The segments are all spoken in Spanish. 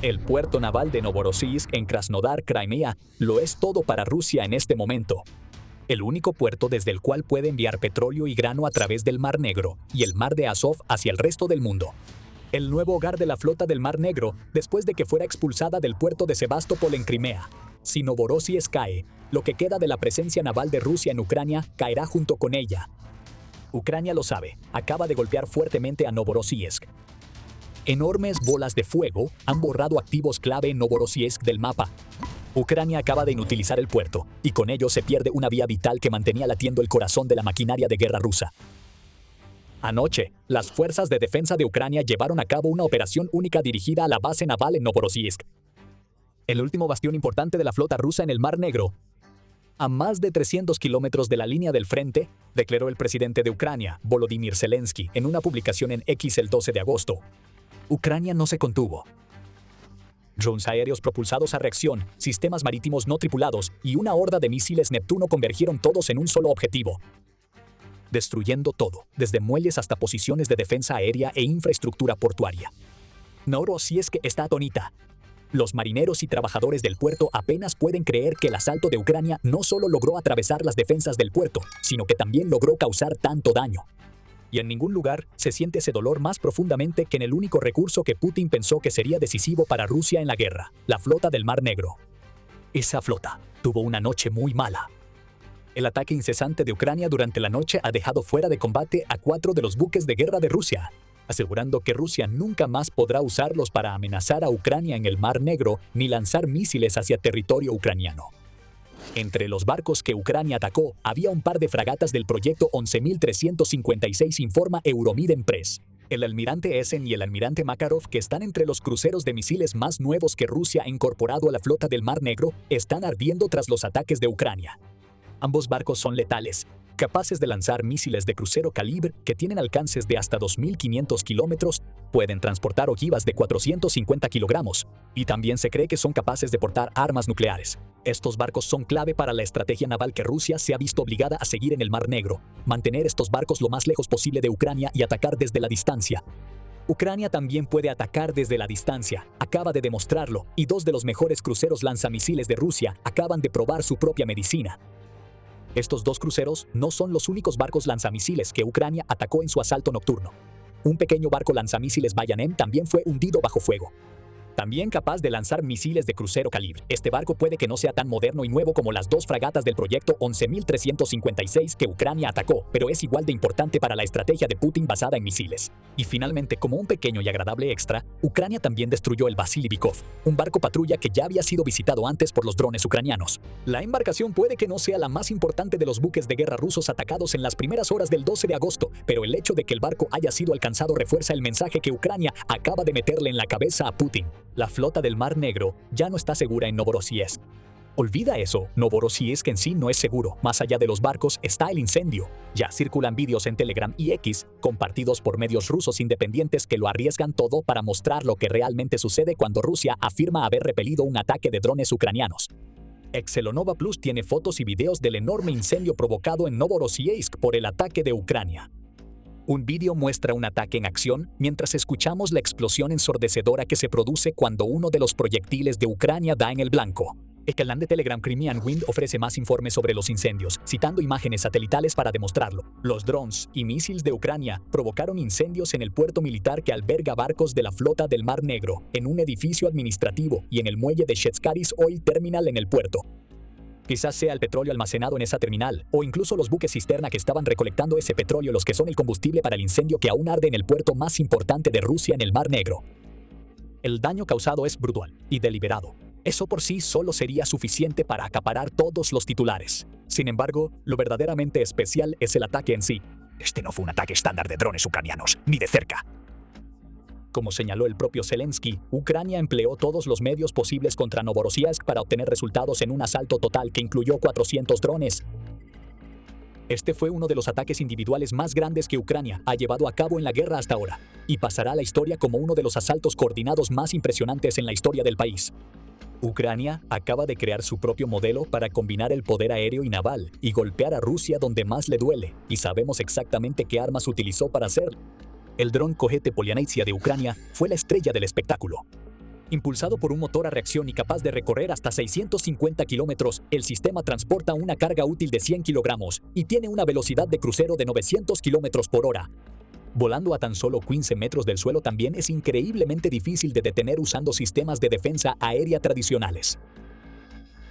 El puerto naval de Novorossiysk en Krasnodar, Crimea, lo es todo para Rusia en este momento. El único puerto desde el cual puede enviar petróleo y grano a través del Mar Negro y el Mar de Azov hacia el resto del mundo. El nuevo hogar de la flota del Mar Negro después de que fuera expulsada del puerto de Sebastopol en Crimea. Si Novorossiysk cae, lo que queda de la presencia naval de Rusia en Ucrania caerá junto con ella. Ucrania lo sabe, acaba de golpear fuertemente a Novorossiysk. Enormes bolas de fuego han borrado activos clave en Novorossiysk del mapa. Ucrania acaba de inutilizar el puerto, y con ello se pierde una vía vital que mantenía latiendo el corazón de la maquinaria de guerra rusa. Anoche, las fuerzas de defensa de Ucrania llevaron a cabo una operación única dirigida a la base naval en Novorossiysk, el último bastión importante de la flota rusa en el Mar Negro. A más de 300 kilómetros de la línea del frente, declaró el presidente de Ucrania, Volodymyr Zelensky, en una publicación en X el 12 de agosto. Ucrania no se contuvo. Drones aéreos propulsados a reacción, sistemas marítimos no tripulados y una horda de misiles Neptuno convergieron todos en un solo objetivo, destruyendo todo, desde muelles hasta posiciones de defensa aérea e infraestructura portuaria. Novorossiysk está atónita. Los marineros y trabajadores del puerto apenas pueden creer que el asalto de Ucrania no solo logró atravesar las defensas del puerto, sino que también logró causar tanto daño. Y en ningún lugar se siente ese dolor más profundamente que en el único recurso que Putin pensó que sería decisivo para Rusia en la guerra, la flota del Mar Negro. Esa flota tuvo una noche muy mala. El ataque incesante de Ucrania durante la noche ha dejado fuera de combate a 4 de los buques de guerra de Rusia, asegurando que Rusia nunca más podrá usarlos para amenazar a Ucrania en el Mar Negro ni lanzar misiles hacia territorio ucraniano. Entre los barcos que Ucrania atacó, había un par de fragatas del proyecto 11.356, informa Euromiden Press. El almirante Essen y el almirante Makarov, que están entre los cruceros de misiles más nuevos que Rusia ha incorporado a la flota del Mar Negro, están ardiendo tras los ataques de Ucrania. Ambos barcos son letales, capaces de lanzar misiles de crucero calibre que tienen alcances de hasta 2.500 kilómetros, pueden transportar ojivas de 450 kilogramos, y también se cree que son capaces de portar armas nucleares. Estos barcos son clave para la estrategia naval que Rusia se ha visto obligada a seguir en el Mar Negro, mantener estos barcos lo más lejos posible de Ucrania y atacar desde la distancia. Ucrania también puede atacar desde la distancia, acaba de demostrarlo, y 2 de los mejores cruceros lanzamisiles de Rusia acaban de probar su propia medicina. Estos 2 cruceros no son los únicos barcos lanzamisiles que Ucrania atacó en su asalto nocturno. Un pequeño barco lanzamisiles Bayanem también fue hundido bajo fuego. También capaz de lanzar misiles de crucero calibre. Este barco puede que no sea tan moderno y nuevo como las 2 fragatas del proyecto 11.356 que Ucrania atacó, pero es igual de importante para la estrategia de Putin basada en misiles. Y finalmente, como un pequeño y agradable extra, Ucrania también destruyó el Vasily Bykov, un barco patrulla que ya había sido visitado antes por los drones ucranianos. La embarcación puede que no sea la más importante de los buques de guerra rusos atacados en las primeras horas del 12 de agosto, pero el hecho de que el barco haya sido alcanzado refuerza el mensaje que Ucrania acaba de meterle en la cabeza a Putin. La flota del Mar Negro ya no está segura en Novorossiysk. Olvida eso, Novorossiysk en sí no es seguro. Más allá de los barcos está el incendio. Ya circulan vídeos en Telegram y X, compartidos por medios rusos independientes que lo arriesgan todo para mostrar lo que realmente sucede cuando Rusia afirma haber repelido un ataque de drones ucranianos. Excelonova Plus tiene fotos y videos del enorme incendio provocado en Novorossiysk por el ataque de Ucrania. Un vídeo muestra un ataque en acción mientras escuchamos la explosión ensordecedora que se produce cuando uno de los proyectiles de Ucrania da en el blanco. El canal de Telegram Crimean Wind ofrece más informes sobre los incendios, citando imágenes satelitales para demostrarlo. Los drones y misiles de Ucrania provocaron incendios en el puerto militar que alberga barcos de la flota del Mar Negro, en un edificio administrativo y en el muelle de Shestkaris Oil Terminal en el puerto. Quizás sea el petróleo almacenado en esa terminal, o incluso los buques cisterna que estaban recolectando ese petróleo los que son el combustible para el incendio que aún arde en el puerto más importante de Rusia en el Mar Negro. El daño causado es brutal y deliberado. Eso por sí solo sería suficiente para acaparar todos los titulares. Sin embargo, lo verdaderamente especial es el ataque en sí. Este no fue un ataque estándar de drones ucranianos, ni de cerca. Como señaló el propio Zelensky, Ucrania empleó todos los medios posibles contra Novorossiysk para obtener resultados en un asalto total que incluyó 400 drones. Este fue uno de los ataques individuales más grandes que Ucrania ha llevado a cabo en la guerra hasta ahora, y pasará a la historia como uno de los asaltos coordinados más impresionantes en la historia del país. Ucrania acaba de crear su propio modelo para combinar el poder aéreo y naval y golpear a Rusia donde más le duele, y sabemos exactamente qué armas utilizó para hacerlo. El dron Cohete Polynesia de Ucrania fue la estrella del espectáculo. Impulsado por un motor a reacción y capaz de recorrer hasta 650 kilómetros, el sistema transporta una carga útil de 100 kilogramos y tiene una velocidad de crucero de 900 kilómetros por hora. Volando a tan solo 15 metros del suelo también es increíblemente difícil de detener usando sistemas de defensa aérea tradicionales.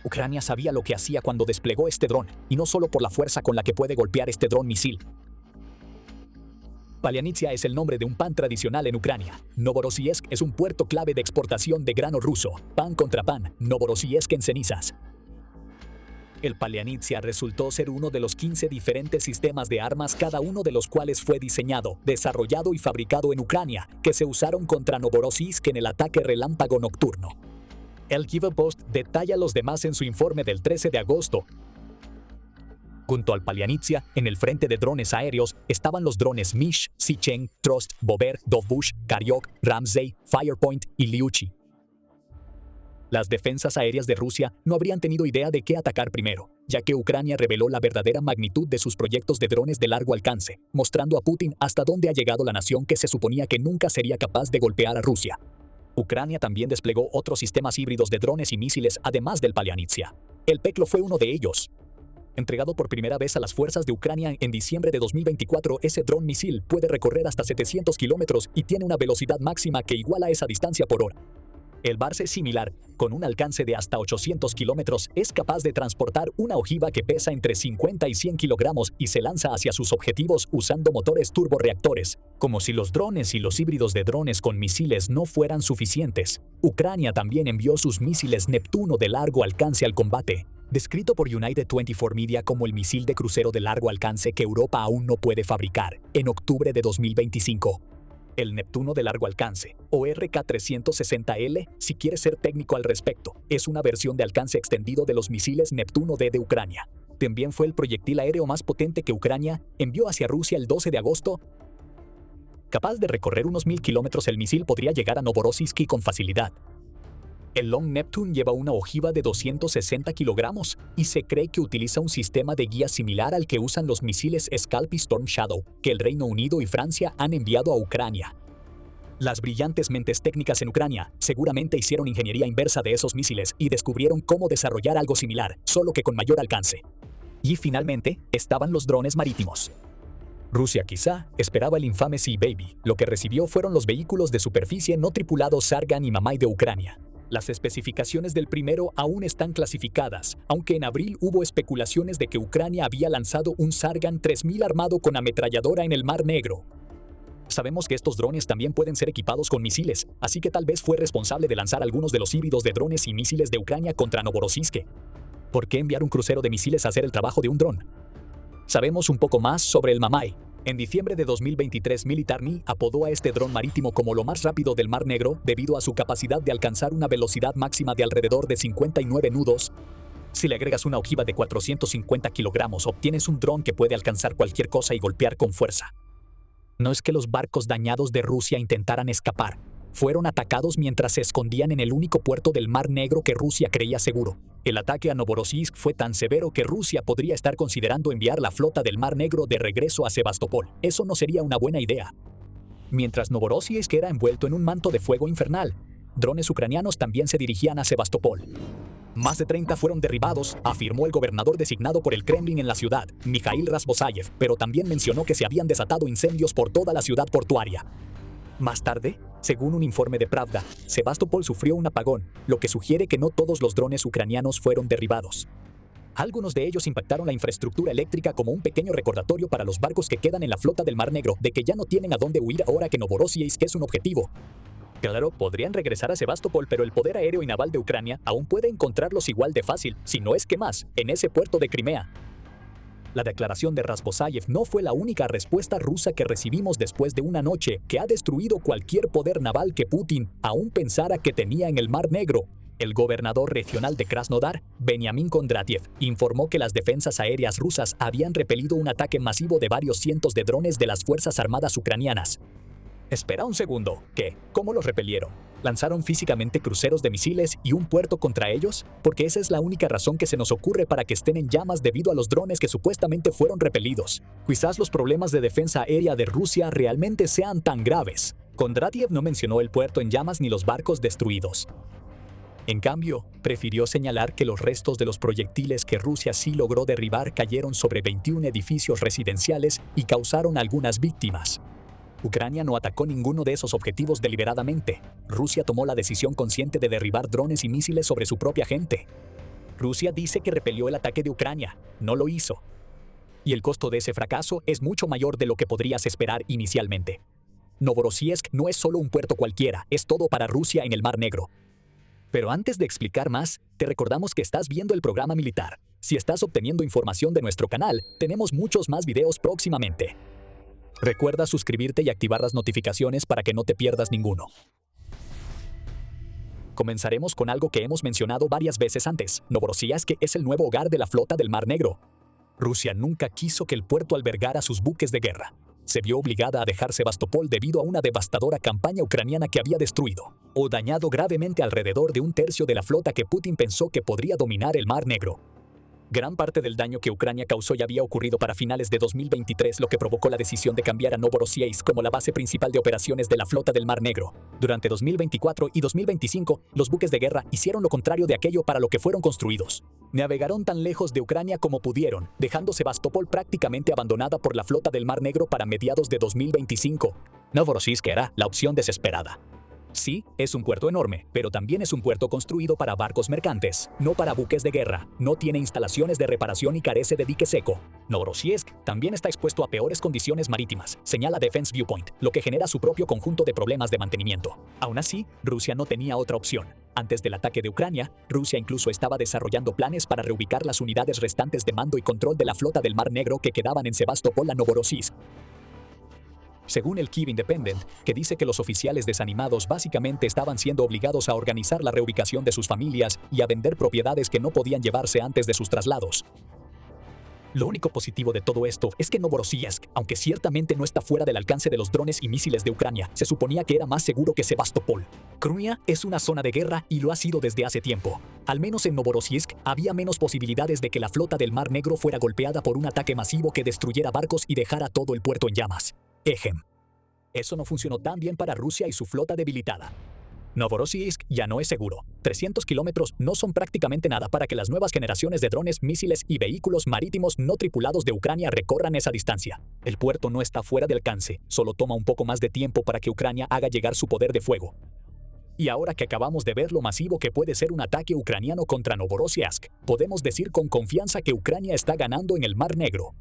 Ucrania sabía lo que hacía cuando desplegó este dron, y no solo por la fuerza con la que puede golpear este dron misil. Palianitsia es el nombre de un pan tradicional en Ucrania. Novorossiysk es un puerto clave de exportación de grano ruso. Pan contra pan, Novorossiysk en cenizas. El Palianitsia resultó ser uno de los 15 diferentes sistemas de armas, cada uno de los cuales fue diseñado, desarrollado y fabricado en Ucrania, que se usaron contra Novorossiysk en el ataque relámpago nocturno. El Kyiv Post detalla los demás en su informe del 13 de agosto. Junto al Palianitsia, en el frente de drones aéreos, estaban los drones Mish, Sicheng, Trost, Bober, Dovbush, Karyok, Ramsey, Firepoint y Liuchi. Las defensas aéreas de Rusia no habrían tenido idea de qué atacar primero, ya que Ucrania reveló la verdadera magnitud de sus proyectos de drones de largo alcance, mostrando a Putin hasta dónde ha llegado la nación que se suponía que nunca sería capaz de golpear a Rusia. Ucrania también desplegó otros sistemas híbridos de drones y misiles además del Palianitsia. El Peklo fue uno de ellos. Entregado por primera vez a las fuerzas de Ucrania en diciembre de 2024, ese dron misil puede recorrer hasta 700 kilómetros y tiene una velocidad máxima que iguala esa distancia por hora. El Bars es similar, con un alcance de hasta 800 kilómetros, es capaz de transportar una ojiva que pesa entre 50 y 100 kilogramos y se lanza hacia sus objetivos usando motores turborreactores. Como si los drones y los híbridos de drones con misiles no fueran suficientes, Ucrania también envió sus misiles Neptuno de largo alcance al combate. Descrito por United 24 Media como el misil de crucero de largo alcance que Europa aún no puede fabricar, en octubre de 2025. El Neptuno de largo alcance, o RK-360L, si quiere ser técnico al respecto, es una versión de alcance extendido de los misiles Neptuno D de Ucrania. También fue el proyectil aéreo más potente que Ucrania envió hacia Rusia el 12 de agosto. Capaz de recorrer unos 1000 kilómetros, el misil podría llegar a Novorossiysk con facilidad. El Long Neptune lleva una ojiva de 260 kilogramos y se cree que utiliza un sistema de guía similar al que usan los misiles Scalp y Storm Shadow, que el Reino Unido y Francia han enviado a Ucrania. Las brillantes mentes técnicas en Ucrania seguramente hicieron ingeniería inversa de esos misiles y descubrieron cómo desarrollar algo similar, solo que con mayor alcance. Y finalmente, estaban los drones marítimos. Rusia quizá esperaba el infame Sea Baby. Lo que recibió fueron los vehículos de superficie no tripulados Sargan y Mamai de Ucrania. Las especificaciones del primero aún están clasificadas, aunque en abril hubo especulaciones de que Ucrania había lanzado un Sargan 3000 armado con ametralladora en el Mar Negro. Sabemos que estos drones también pueden ser equipados con misiles, así que tal vez fue responsable de lanzar algunos de los híbridos de drones y misiles de Ucrania contra Novorossiysk. ¿Por qué enviar un crucero de misiles a hacer el trabajo de un dron? Sabemos un poco más sobre el Mamai. En diciembre de 2023, Militarny apodó a este dron marítimo como lo más rápido del Mar Negro debido a su capacidad de alcanzar una velocidad máxima de alrededor de 59 nudos. Si le agregas una ojiva de 450 kilogramos, obtienes un dron que puede alcanzar cualquier cosa y golpear con fuerza. No es que los barcos dañados de Rusia intentaran escapar. Fueron atacados mientras se escondían en el único puerto del Mar Negro que Rusia creía seguro. El ataque a Novorossiysk fue tan severo que Rusia podría estar considerando enviar la flota del Mar Negro de regreso a Sebastopol. Eso no sería una buena idea. Mientras Novorossiysk era envuelto en un manto de fuego infernal, drones ucranianos también se dirigían a Sebastopol. Más de 30 fueron derribados, afirmó el gobernador designado por el Kremlin en la ciudad, Mikhail Razbosayev, pero también mencionó que se habían desatado incendios por toda la ciudad portuaria. Más tarde, según un informe de Pravda, Sebastopol sufrió un apagón, lo que sugiere que no todos los drones ucranianos fueron derribados. Algunos de ellos impactaron la infraestructura eléctrica como un pequeño recordatorio para los barcos que quedan en la flota del Mar Negro de que ya no tienen a dónde huir ahora que Novorossiysk es un objetivo. Claro, podrían regresar a Sebastopol, pero el poder aéreo y naval de Ucrania aún puede encontrarlos igual de fácil, si no es que más, en ese puerto de Crimea. La declaración de Razbosayev no fue la única respuesta rusa que recibimos después de una noche que ha destruido cualquier poder naval que Putin aún pensara que tenía en el Mar Negro. El gobernador regional de Krasnodar, Benyamin Kondratiev, informó que las defensas aéreas rusas habían repelido un ataque masivo de varios cientos de drones de las Fuerzas Armadas ucranianas. Espera un segundo, ¿qué? ¿Cómo los repelieron? ¿Lanzaron físicamente cruceros de misiles y un puerto contra ellos? Porque esa es la única razón que se nos ocurre para que estén en llamas debido a los drones que supuestamente fueron repelidos. Quizás los problemas de defensa aérea de Rusia realmente sean tan graves. Kondratiev no mencionó el puerto en llamas ni los barcos destruidos. En cambio, prefirió señalar que los restos de los proyectiles que Rusia sí logró derribar cayeron sobre 21 edificios residenciales y causaron algunas víctimas. Ucrania no atacó ninguno de esos objetivos deliberadamente. Rusia tomó la decisión consciente de derribar drones y misiles sobre su propia gente. Rusia dice que repelió el ataque de Ucrania, no lo hizo. Y el costo de ese fracaso es mucho mayor de lo que podrías esperar inicialmente. Novorossiysk no es solo un puerto cualquiera, es todo para Rusia en el Mar Negro. Pero antes de explicar más, te recordamos que estás viendo el programa militar. Si estás obteniendo información de nuestro canal, tenemos muchos más videos próximamente. Recuerda suscribirte y activar las notificaciones para que no te pierdas ninguno. Comenzaremos con algo que hemos mencionado varias veces antes. Novorossiysk es el nuevo hogar de la flota del Mar Negro. Rusia nunca quiso que el puerto albergara sus buques de guerra. Se vio obligada a dejar Sebastopol debido a una devastadora campaña ucraniana que había destruido o dañado gravemente alrededor de un tercio de la flota que Putin pensó que podría dominar el Mar Negro. Gran parte del daño que Ucrania causó ya había ocurrido para finales de 2023, lo que provocó la decisión de cambiar a Novorossiysk como la base principal de operaciones de la flota del Mar Negro. Durante 2024 y 2025, los buques de guerra hicieron lo contrario de aquello para lo que fueron construidos. Navegaron tan lejos de Ucrania como pudieron, dejando Sebastopol prácticamente abandonada por la flota del Mar Negro para mediados de 2025. Novorossiysk era la opción desesperada. Sí, es un puerto enorme, pero también es un puerto construido para barcos mercantes, no para buques de guerra. No tiene instalaciones de reparación y carece de dique seco. Novorossiysk también está expuesto a peores condiciones marítimas, señala Defense Viewpoint, lo que genera su propio conjunto de problemas de mantenimiento. Aún así, Rusia no tenía otra opción. Antes del ataque de Ucrania, Rusia incluso estaba desarrollando planes para reubicar las unidades restantes de mando y control de la flota del Mar Negro que quedaban en Sebastopol a Novorossiysk. Según el Kyiv Independent, que dice que los oficiales desanimados básicamente estaban siendo obligados a organizar la reubicación de sus familias y a vender propiedades que no podían llevarse antes de sus traslados. Lo único positivo de todo esto es que Novorossiysk, aunque ciertamente no está fuera del alcance de los drones y misiles de Ucrania, se suponía que era más seguro que Sebastopol. Crimea es una zona de guerra y lo ha sido desde hace tiempo. Al menos en Novorossiysk había menos posibilidades de que la flota del Mar Negro fuera golpeada por un ataque masivo que destruyera barcos y dejara todo el puerto en llamas. Ejem. Eso no funcionó tan bien para Rusia y su flota debilitada. Novorossiysk ya no es seguro. 300 kilómetros no son prácticamente nada para que las nuevas generaciones de drones, misiles y vehículos marítimos no tripulados de Ucrania recorran esa distancia. El puerto no está fuera de alcance, solo toma un poco más de tiempo para que Ucrania haga llegar su poder de fuego. Y ahora que acabamos de ver lo masivo que puede ser un ataque ucraniano contra Novorossiysk, podemos decir con confianza que Ucrania está ganando en el Mar Negro.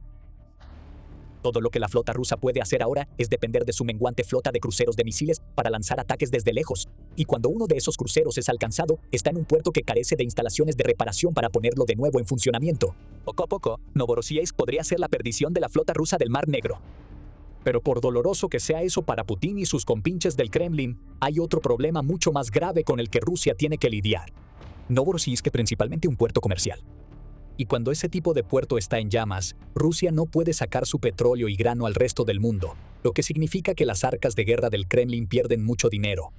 Todo lo que la flota rusa puede hacer ahora es depender de su menguante flota de cruceros de misiles para lanzar ataques desde lejos. Y cuando uno de esos cruceros es alcanzado, está en un puerto que carece de instalaciones de reparación para ponerlo de nuevo en funcionamiento. Poco a poco, Novorossiysk podría ser la perdición de la flota rusa del Mar Negro. Pero por doloroso que sea eso para Putin y sus compinches del Kremlin, hay otro problema mucho más grave con el que Rusia tiene que lidiar. Novorossiysk es principalmente un puerto comercial. Y cuando ese tipo de puerto está en llamas, Rusia no puede sacar su petróleo y grano al resto del mundo, lo que significa que las arcas de guerra del Kremlin pierden mucho dinero.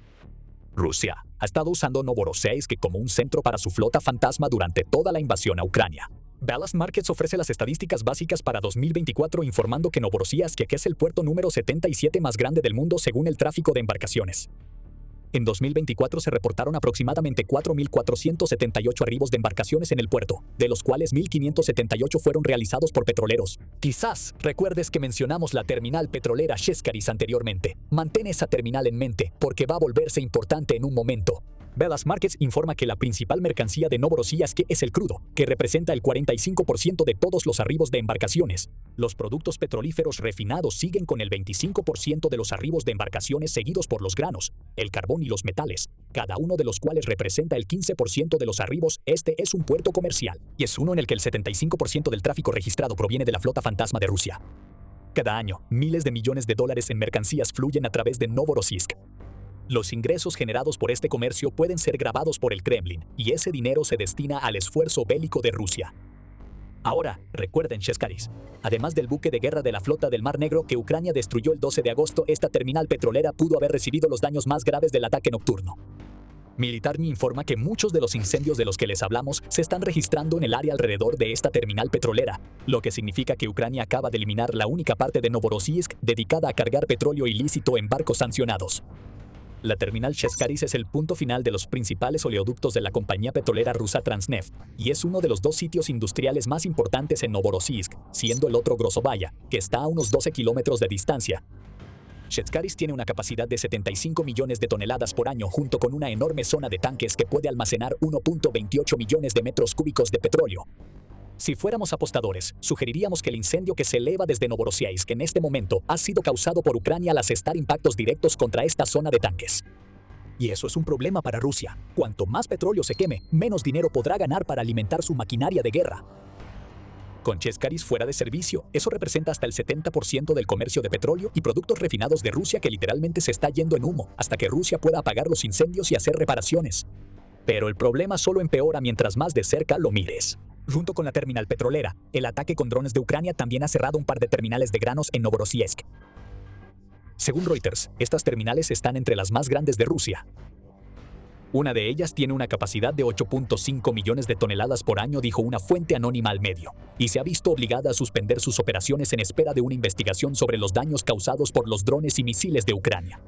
Rusia ha estado usando Novorossiysk como un centro para su flota fantasma durante toda la invasión a Ucrania. Ballast Markets ofrece las estadísticas básicas para 2024 informando que Novorossiysk es el puerto número 77 más grande del mundo según el tráfico de embarcaciones. En 2024 se reportaron aproximadamente 4.478 arribos de embarcaciones en el puerto, de los cuales 1.578 fueron realizados por petroleros. Quizás recuerdes que mencionamos la terminal petrolera Shescaris anteriormente. Mantén esa terminal en mente, porque va a volverse importante en un momento. Ballast Markets informa que la principal mercancía de Novorossiysk es el crudo, que representa el 45% de todos los arribos de embarcaciones. Los productos petrolíferos refinados siguen con el 25% de los arribos de embarcaciones, seguidos por los granos, el carbón y los metales, cada uno de los cuales representa el 15% de los arribos. Este es un puerto comercial, y es uno en el que el 75% del tráfico registrado proviene de la flota fantasma de Rusia. Cada año, miles de millones de dólares en mercancías fluyen a través de Novorossiysk. Los ingresos generados por este comercio pueden ser grabados por el Kremlin, y ese dinero se destina al esfuerzo bélico de Rusia. Ahora, recuerden Shescaris. Además del buque de guerra de la flota del Mar Negro que Ucrania destruyó el 12 de agosto, esta terminal petrolera pudo haber recibido los daños más graves del ataque nocturno. Militarny informa que muchos de los incendios de los que les hablamos se están registrando en el área alrededor de esta terminal petrolera, lo que significa que Ucrania acaba de eliminar la única parte de Novorossiysk dedicada a cargar petróleo ilícito en barcos sancionados. La terminal Cheskariz es el punto final de los principales oleoductos de la compañía petrolera rusa Transneft y es uno de los dos sitios industriales más importantes en Novorossiysk, siendo el otro Grosovaya, que está a unos 12 kilómetros de distancia. Cheskariz tiene una capacidad de 75 millones de toneladas por año junto con una enorme zona de tanques que puede almacenar 1.28 millones de metros cúbicos de petróleo. Si fuéramos apostadores, sugeriríamos que el incendio que se eleva desde Novorossiysk en este momento ha sido causado por Ucrania al asestar impactos directos contra esta zona de tanques. Y eso es un problema para Rusia. Cuanto más petróleo se queme, menos dinero podrá ganar para alimentar su maquinaria de guerra. Con Cheskariz fuera de servicio, eso representa hasta el 70% del comercio de petróleo y productos refinados de Rusia que literalmente se está yendo en humo hasta que Rusia pueda apagar los incendios y hacer reparaciones. Pero el problema solo empeora mientras más de cerca lo mires. Junto con la terminal petrolera, el ataque con drones de Ucrania también ha cerrado un par de terminales de granos en Novorossiysk. Según Reuters, estas terminales están entre las más grandes de Rusia. Una de ellas tiene una capacidad de 8.5 millones de toneladas por año, dijo una fuente anónima al medio, y se ha visto obligada a suspender sus operaciones en espera de una investigación sobre los daños causados por los drones y misiles de Ucrania.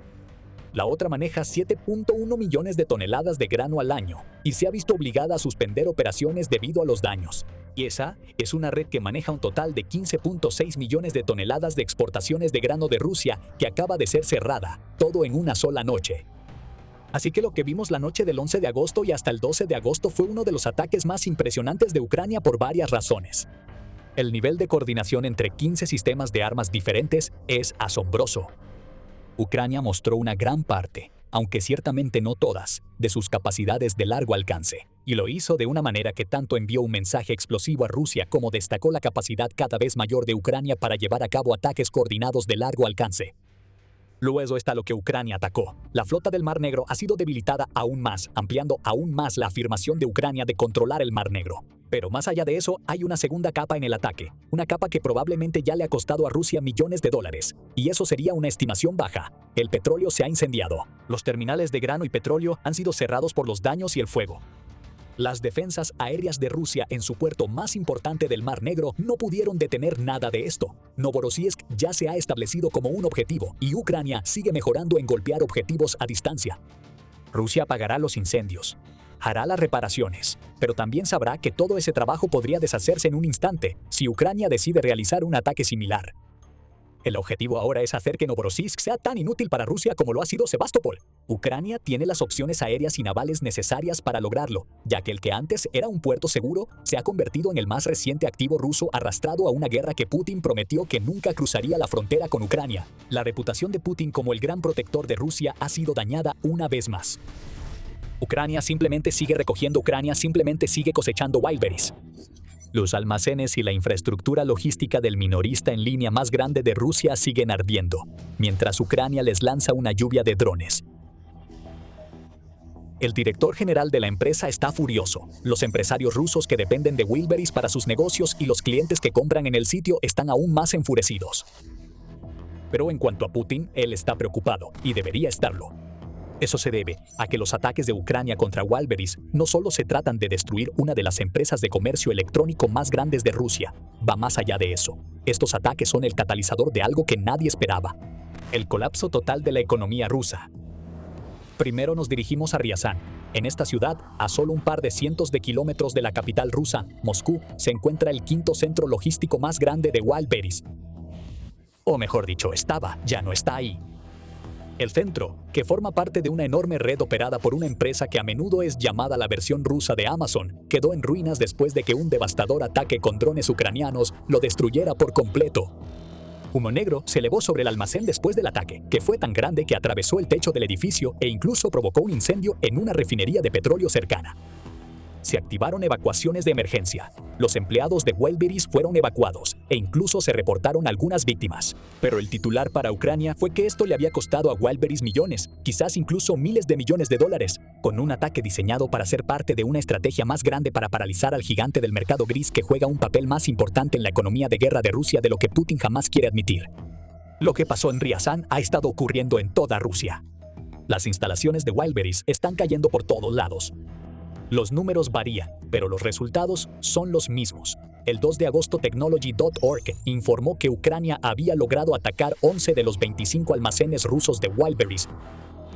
La otra maneja 7.1 millones de toneladas de grano al año, y se ha visto obligada a suspender operaciones debido a los daños. Y esa es una red que maneja un total de 15.6 millones de toneladas de exportaciones de grano de Rusia que acaba de ser cerrada, todo en una sola noche. Así que lo que vimos la noche del 11 de agosto y hasta el 12 de agosto fue uno de los ataques más impresionantes de Ucrania por varias razones. El nivel de coordinación entre 15 sistemas de armas diferentes es asombroso. Ucrania mostró una gran parte, aunque ciertamente no todas, de sus capacidades de largo alcance, y lo hizo de una manera que tanto envió un mensaje explosivo a Rusia como destacó la capacidad cada vez mayor de Ucrania para llevar a cabo ataques coordinados de largo alcance. Luego está lo que Ucrania atacó. La flota del Mar Negro ha sido debilitada aún más, ampliando aún más la afirmación de Ucrania de controlar el Mar Negro. Pero más allá de eso, hay una segunda capa en el ataque, una capa que probablemente ya le ha costado a Rusia millones de dólares. Y eso sería una estimación baja. El petróleo se ha incendiado. Los terminales de grano y petróleo han sido cerrados por los daños y el fuego. Las defensas aéreas de Rusia en su puerto más importante del Mar Negro no pudieron detener nada de esto. Novorossiysk ya se ha establecido como un objetivo y Ucrania sigue mejorando en golpear objetivos a distancia. Rusia apagará los incendios, hará las reparaciones, pero también sabrá que todo ese trabajo podría deshacerse en un instante si Ucrania decide realizar un ataque similar. El objetivo ahora es hacer que Novorossiysk sea tan inútil para Rusia como lo ha sido Sebastopol. Ucrania tiene las opciones aéreas y navales necesarias para lograrlo, ya que el que antes era un puerto seguro se ha convertido en el más reciente activo ruso arrastrado a una guerra que Putin prometió que nunca cruzaría la frontera con Ucrania. La reputación de Putin como el gran protector de Rusia ha sido dañada una vez más. Ucrania simplemente sigue recogiendo, Ucrania simplemente sigue cosechando wildberries. Los almacenes y la infraestructura logística del minorista en línea más grande de Rusia siguen ardiendo, mientras Ucrania les lanza una lluvia de drones. El director general de la empresa está furioso. Los empresarios rusos que dependen de Wildberries para sus negocios y los clientes que compran en el sitio están aún más enfurecidos. Pero en cuanto a Putin, él está preocupado, y debería estarlo. Eso se debe a que los ataques de Ucrania contra Wildberries no solo se tratan de destruir una de las empresas de comercio electrónico más grandes de Rusia, va más allá de eso. Estos ataques son el catalizador de algo que nadie esperaba: el colapso total de la economía rusa. Primero nos dirigimos a Ryazán. En esta ciudad, a solo un par de cientos de kilómetros de la capital rusa, Moscú, se encuentra el quinto centro logístico más grande de Wildberries. O mejor dicho, estaba, ya no está ahí. El centro, que forma parte de una enorme red operada por una empresa que a menudo es llamada la versión rusa de Amazon, quedó en ruinas después de que un devastador ataque con drones ucranianos lo destruyera por completo. Humo negro se elevó sobre el almacén después del ataque, que fue tan grande que atravesó el techo del edificio e incluso provocó un incendio en una refinería de petróleo cercana. Se activaron evacuaciones de emergencia. Los empleados de Wildberries fueron evacuados e incluso se reportaron algunas víctimas. Pero el titular para Ucrania fue que esto le había costado a Wildberries millones, quizás incluso miles de millones de dólares, con un ataque diseñado para ser parte de una estrategia más grande para paralizar al gigante del mercado gris que juega un papel más importante en la economía de guerra de Rusia de lo que Putin jamás quiere admitir. Lo que pasó en Ryazán ha estado ocurriendo en toda Rusia. Las instalaciones de Wildberries están cayendo por todos lados. Los números varían, pero los resultados son los mismos. El 2 de agosto Technology.org informó que Ucrania había logrado atacar 11 de los 25 almacenes rusos de Wildberries.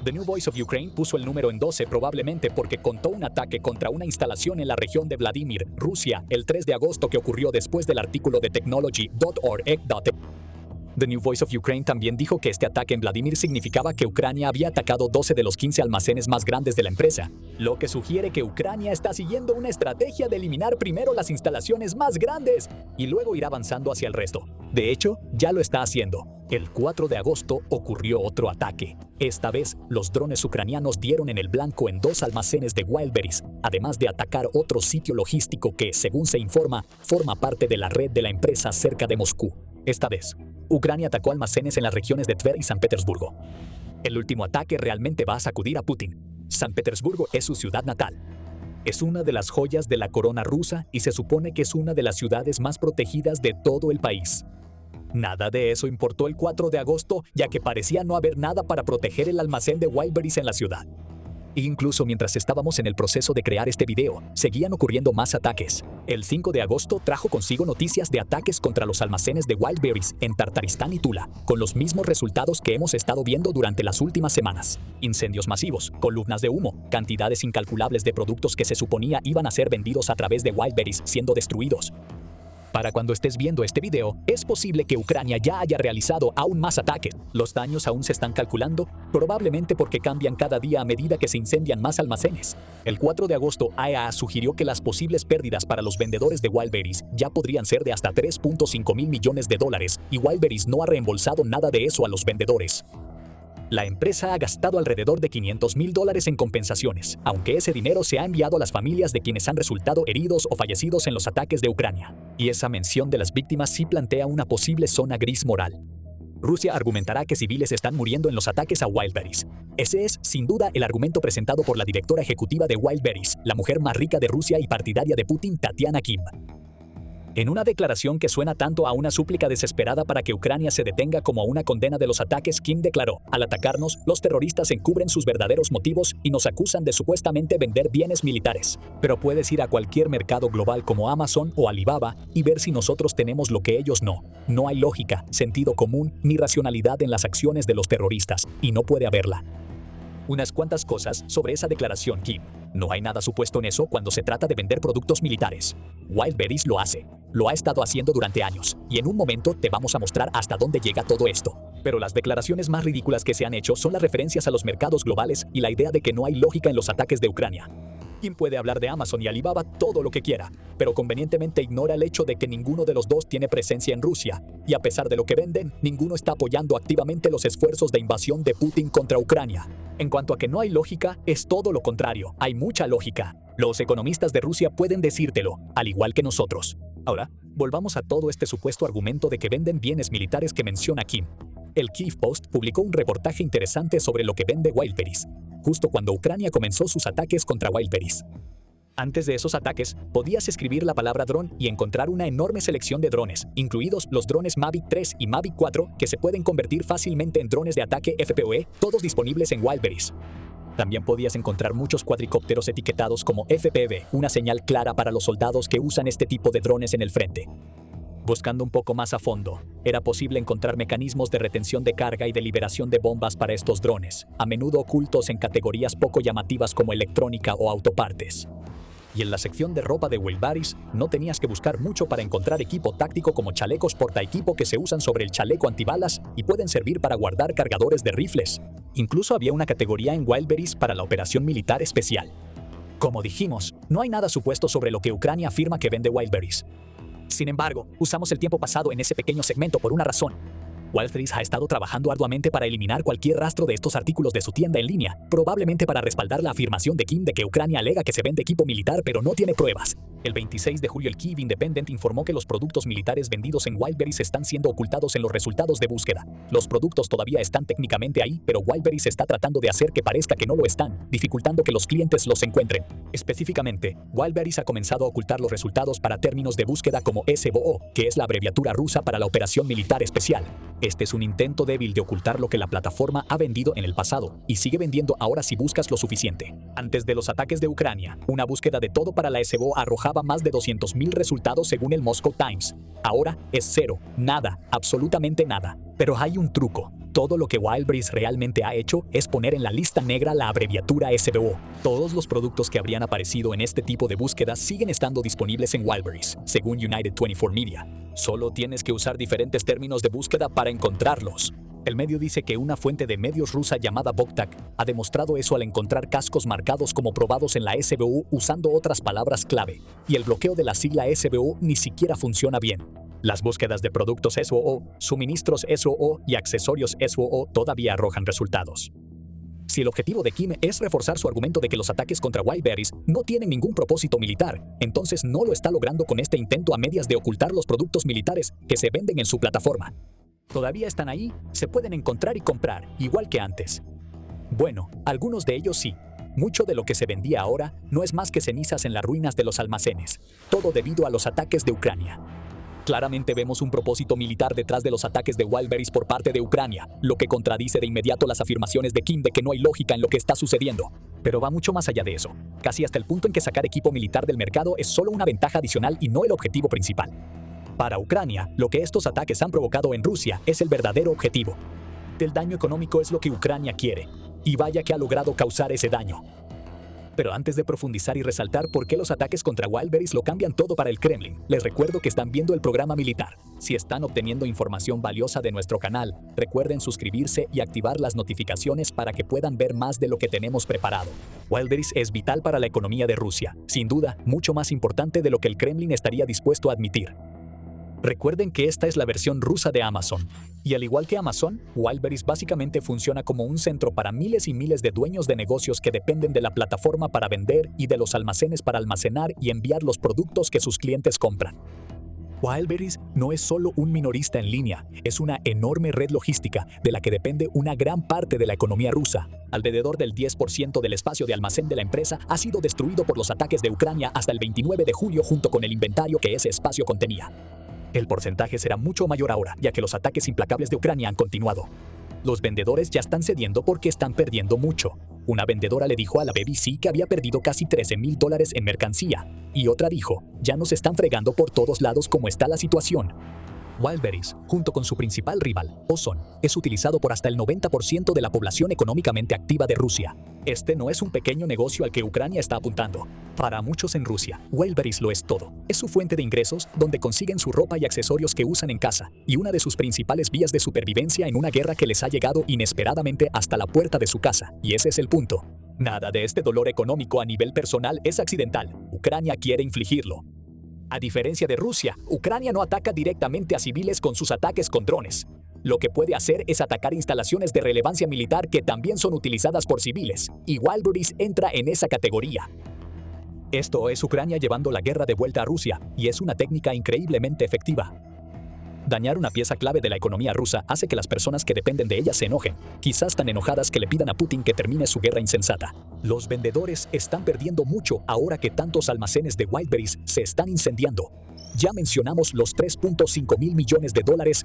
The New Voice of Ukraine puso el número en 12 probablemente porque contó un ataque contra una instalación en la región de Vladimir, Rusia, el 3 de agosto que ocurrió después del artículo de Technology.org. The New Voice of Ukraine también dijo que este ataque en Vladimir significaba que Ucrania había atacado 12 de los 15 almacenes más grandes de la empresa, lo que sugiere que Ucrania está siguiendo una estrategia de eliminar primero las instalaciones más grandes y luego ir avanzando hacia el resto. De hecho, ya lo está haciendo. El 4 de agosto ocurrió otro ataque. Esta vez, los drones ucranianos dieron en el blanco en 2 almacenes de Wildberries, además de atacar otro sitio logístico que, según se informa, forma parte de la red de la empresa cerca de Moscú. Esta vez, Ucrania atacó almacenes en las regiones de Tver y San Petersburgo. El último ataque realmente va a sacudir a Putin. San Petersburgo es su ciudad natal. Es una de las joyas de la corona rusa y se supone que es una de las ciudades más protegidas de todo el país. Nada de eso importó el 4 de agosto, ya que parecía no haber nada para proteger el almacén de Wildberries en la ciudad. Incluso mientras estábamos en el proceso de crear este video, seguían ocurriendo más ataques. El 5 de agosto trajo consigo noticias de ataques contra los almacenes de Wildberries en Tartaristán y Tula, con los mismos resultados que hemos estado viendo durante las últimas semanas. Incendios masivos, columnas de humo, cantidades incalculables de productos que se suponía iban a ser vendidos a través de Wildberries siendo destruidos. Para cuando estés viendo este video, es posible que Ucrania ya haya realizado aún más ataques. Los daños aún se están calculando, probablemente porque cambian cada día a medida que se incendian más almacenes. El 4 de agosto, IAEA sugirió que las posibles pérdidas para los vendedores de Wildberries ya podrían ser de hasta $3.5 mil millones, y Wildberries no ha reembolsado nada de eso a los vendedores. La empresa ha gastado alrededor de $500 mil en compensaciones, aunque ese dinero se ha enviado a las familias de quienes han resultado heridos o fallecidos en los ataques de Ucrania. Y esa mención de las víctimas sí plantea una posible zona gris moral. Rusia argumentará que civiles están muriendo en los ataques a Wildberries. Ese es, sin duda, el argumento presentado por la directora ejecutiva de Wildberries, la mujer más rica de Rusia y partidaria de Putin, Tatiana Kim. En una declaración que suena tanto a una súplica desesperada para que Ucrania se detenga como a una condena de los ataques, Kim declaró: al atacarnos, los terroristas encubren sus verdaderos motivos y nos acusan de supuestamente vender bienes militares. Pero puedes ir a cualquier mercado global como Amazon o Alibaba y ver si nosotros tenemos lo que ellos no. No hay lógica, sentido común ni racionalidad en las acciones de los terroristas, y no puede haberla. Unas cuantas cosas sobre esa declaración, Kim. No hay nada supuesto en eso cuando se trata de vender productos militares. Wildberries lo hace. Lo ha estado haciendo durante años, y en un momento te vamos a mostrar hasta dónde llega todo esto. Pero las declaraciones más ridículas que se han hecho son las referencias a los mercados globales y la idea de que no hay lógica en los ataques de Ucrania. Quien puede hablar de Amazon y Alibaba todo lo que quiera, pero convenientemente ignora el hecho de que ninguno de los dos tiene presencia en Rusia, y a pesar de lo que venden, ninguno está apoyando activamente los esfuerzos de invasión de Putin contra Ucrania. En cuanto a que no hay lógica, es todo lo contrario, hay mucha lógica. Los economistas de Rusia pueden decírtelo, al igual que nosotros. Ahora, volvamos a todo este supuesto argumento de que venden bienes militares que menciona Kim. El Kyiv Post publicó un reportaje interesante sobre lo que vende Wildberries, justo cuando Ucrania comenzó sus ataques contra Wildberries. Antes de esos ataques, podías escribir la palabra dron y encontrar una enorme selección de drones, incluidos los drones Mavic 3 y Mavic 4, que se pueden convertir fácilmente en drones de ataque FPV, todos disponibles en Wildberries. También podías encontrar muchos cuadricópteros etiquetados como FPV, una señal clara para los soldados que usan este tipo de drones en el frente. Buscando un poco más a fondo, era posible encontrar mecanismos de retención de carga y de liberación de bombas para estos drones, a menudo ocultos en categorías poco llamativas como electrónica o autopartes. Y en la sección de ropa de Wildberries, no tenías que buscar mucho para encontrar equipo táctico como chalecos portaequipo que se usan sobre el chaleco antibalas y pueden servir para guardar cargadores de rifles. Incluso había una categoría en Wildberries para la operación militar especial. Como dijimos, no hay nada supuesto sobre lo que Ucrania afirma que vende Wildberries. Sin embargo, usamos el tiempo pasado en ese pequeño segmento por una razón. Wildberries ha estado trabajando arduamente para eliminar cualquier rastro de estos artículos de su tienda en línea, probablemente para respaldar la afirmación de Kim de que Ucrania alega que se vende equipo militar pero no tiene pruebas. El 26 de julio el Kyiv Independent informó que los productos militares vendidos en Wildberries están siendo ocultados en los resultados de búsqueda. Los productos todavía están técnicamente ahí, pero Wildberries está tratando de hacer que parezca que no lo están, dificultando que los clientes los encuentren. Específicamente, Wildberries ha comenzado a ocultar los resultados para términos de búsqueda como SVO, que es la abreviatura rusa para la operación militar especial. Este es un intento débil de ocultar lo que la plataforma ha vendido en el pasado y sigue vendiendo ahora si buscas lo suficiente. Antes de los ataques de Ucrania, una búsqueda de todo para la SBO arrojaba más de 200.000 resultados según el Moscow Times. Ahora es cero, nada, absolutamente nada. Pero hay un truco. Todo lo que Wildberries realmente ha hecho es poner en la lista negra la abreviatura SBO. Todos los productos que habrían aparecido en este tipo de búsquedas siguen estando disponibles en Wildberries, según United 24 Media. Solo tienes que usar diferentes términos de búsqueda para encontrarlos. El medio dice que una fuente de medios rusa llamada Voktak ha demostrado eso al encontrar cascos marcados como probados en la SBO usando otras palabras clave, y el bloqueo de la sigla SBO ni siquiera funciona bien. Las búsquedas de productos SOO, suministros SOO y accesorios SOO todavía arrojan resultados. Si el objetivo de Kim es reforzar su argumento de que los ataques contra Wildberries no tienen ningún propósito militar, entonces no lo está logrando con este intento a medias de ocultar los productos militares que se venden en su plataforma. Todavía están ahí, se pueden encontrar y comprar, igual que antes. Bueno, algunos de ellos sí. Mucho de lo que se vendía ahora no es más que cenizas en las ruinas de los almacenes, todo debido a los ataques de Ucrania. Claramente vemos un propósito militar detrás de los ataques de Wildberries por parte de Ucrania, lo que contradice de inmediato las afirmaciones de Kim de que no hay lógica en lo que está sucediendo. Pero va mucho más allá de eso, casi hasta el punto en que sacar equipo militar del mercado es solo una ventaja adicional y no el objetivo principal. Para Ucrania, lo que estos ataques han provocado en Rusia es el verdadero objetivo. El daño económico es lo que Ucrania quiere, y vaya que ha logrado causar ese daño. Pero antes de profundizar y resaltar por qué los ataques contra Wildberries lo cambian todo para el Kremlin, les recuerdo que están viendo el programa militar. Si están obteniendo información valiosa de nuestro canal, recuerden suscribirse y activar las notificaciones para que puedan ver más de lo que tenemos preparado. Wildberries es vital para la economía de Rusia, sin duda, mucho más importante de lo que el Kremlin estaría dispuesto a admitir. Recuerden que esta es la versión rusa de Amazon. Y al igual que Amazon, Wildberries básicamente funciona como un centro para miles y miles de dueños de negocios que dependen de la plataforma para vender y de los almacenes para almacenar y enviar los productos que sus clientes compran. Wildberries no es solo un minorista en línea, es una enorme red logística de la que depende una gran parte de la economía rusa. Alrededor del 10% del espacio de almacén de la empresa ha sido destruido por los ataques de Ucrania hasta el 29 de julio junto con el inventario que ese espacio contenía. El porcentaje será mucho mayor ahora, ya que los ataques implacables de Ucrania han continuado. Los vendedores ya están cediendo porque están perdiendo mucho. Una vendedora le dijo a la BBC que había perdido casi $13,000 en mercancía, y otra dijo, ya nos están fregando por todos lados como está la situación. Wildberries, junto con su principal rival, Ozon, es utilizado por hasta el 90% de la población económicamente activa de Rusia. Este no es un pequeño negocio al que Ucrania está apuntando. Para muchos en Rusia, Wildberries lo es todo. Es su fuente de ingresos, donde consiguen su ropa y accesorios que usan en casa, y una de sus principales vías de supervivencia en una guerra que les ha llegado inesperadamente hasta la puerta de su casa. Y ese es el punto. Nada de este dolor económico a nivel personal es accidental. Ucrania quiere infligirlo. A diferencia de Rusia, Ucrania no ataca directamente a civiles con sus ataques con drones. Lo que puede hacer es atacar instalaciones de relevancia militar que también son utilizadas por civiles, y Wildberries entra en esa categoría. Esto es Ucrania llevando la guerra de vuelta a Rusia, y es una técnica increíblemente efectiva. Dañar una pieza clave de la economía rusa hace que las personas que dependen de ella se enojen, quizás tan enojadas que le pidan a Putin que termine su guerra insensata. Los vendedores están perdiendo mucho ahora que tantos almacenes de Wildberries se están incendiando. Ya mencionamos los $3.5 mil millones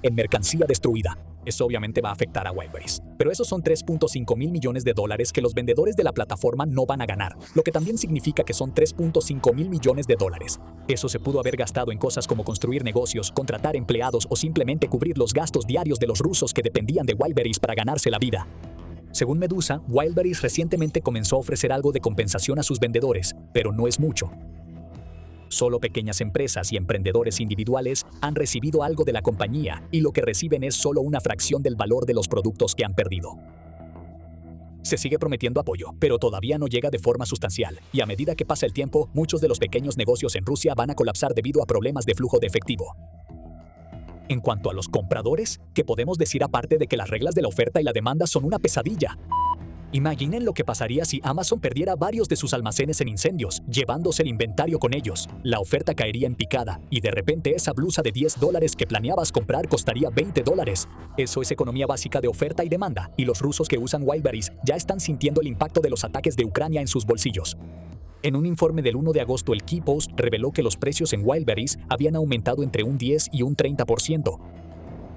en mercancía destruida. Eso obviamente va a afectar a Wildberries. Pero esos son $3.5 mil millones que los vendedores de la plataforma no van a ganar, lo que también significa que son $3.5 mil millones. Eso se pudo haber gastado en cosas como construir negocios, contratar empleados o simplemente cubrir los gastos diarios de los rusos que dependían de Wildberries para ganarse la vida. Según Medusa, Wildberries recientemente comenzó a ofrecer algo de compensación a sus vendedores, pero no es mucho. Solo pequeñas empresas y emprendedores individuales han recibido algo de la compañía y lo que reciben es solo una fracción del valor de los productos que han perdido. Se sigue prometiendo apoyo, pero todavía no llega de forma sustancial, y a medida que pasa el tiempo, muchos de los pequeños negocios en Rusia van a colapsar debido a problemas de flujo de efectivo. En cuanto a los compradores, ¿qué podemos decir aparte de que las reglas de la oferta y la demanda son una pesadilla? Imaginen lo que pasaría si Amazon perdiera varios de sus almacenes en incendios, llevándose el inventario con ellos. La oferta caería en picada, y de repente esa blusa de $10 que planeabas comprar costaría $20. Eso es economía básica de oferta y demanda, y los rusos que usan Wildberries ya están sintiendo el impacto de los ataques de Ucrania en sus bolsillos. En un informe del 1 de agosto, el KeyPost reveló que los precios en Wildberries habían aumentado entre un 10 y un 30%.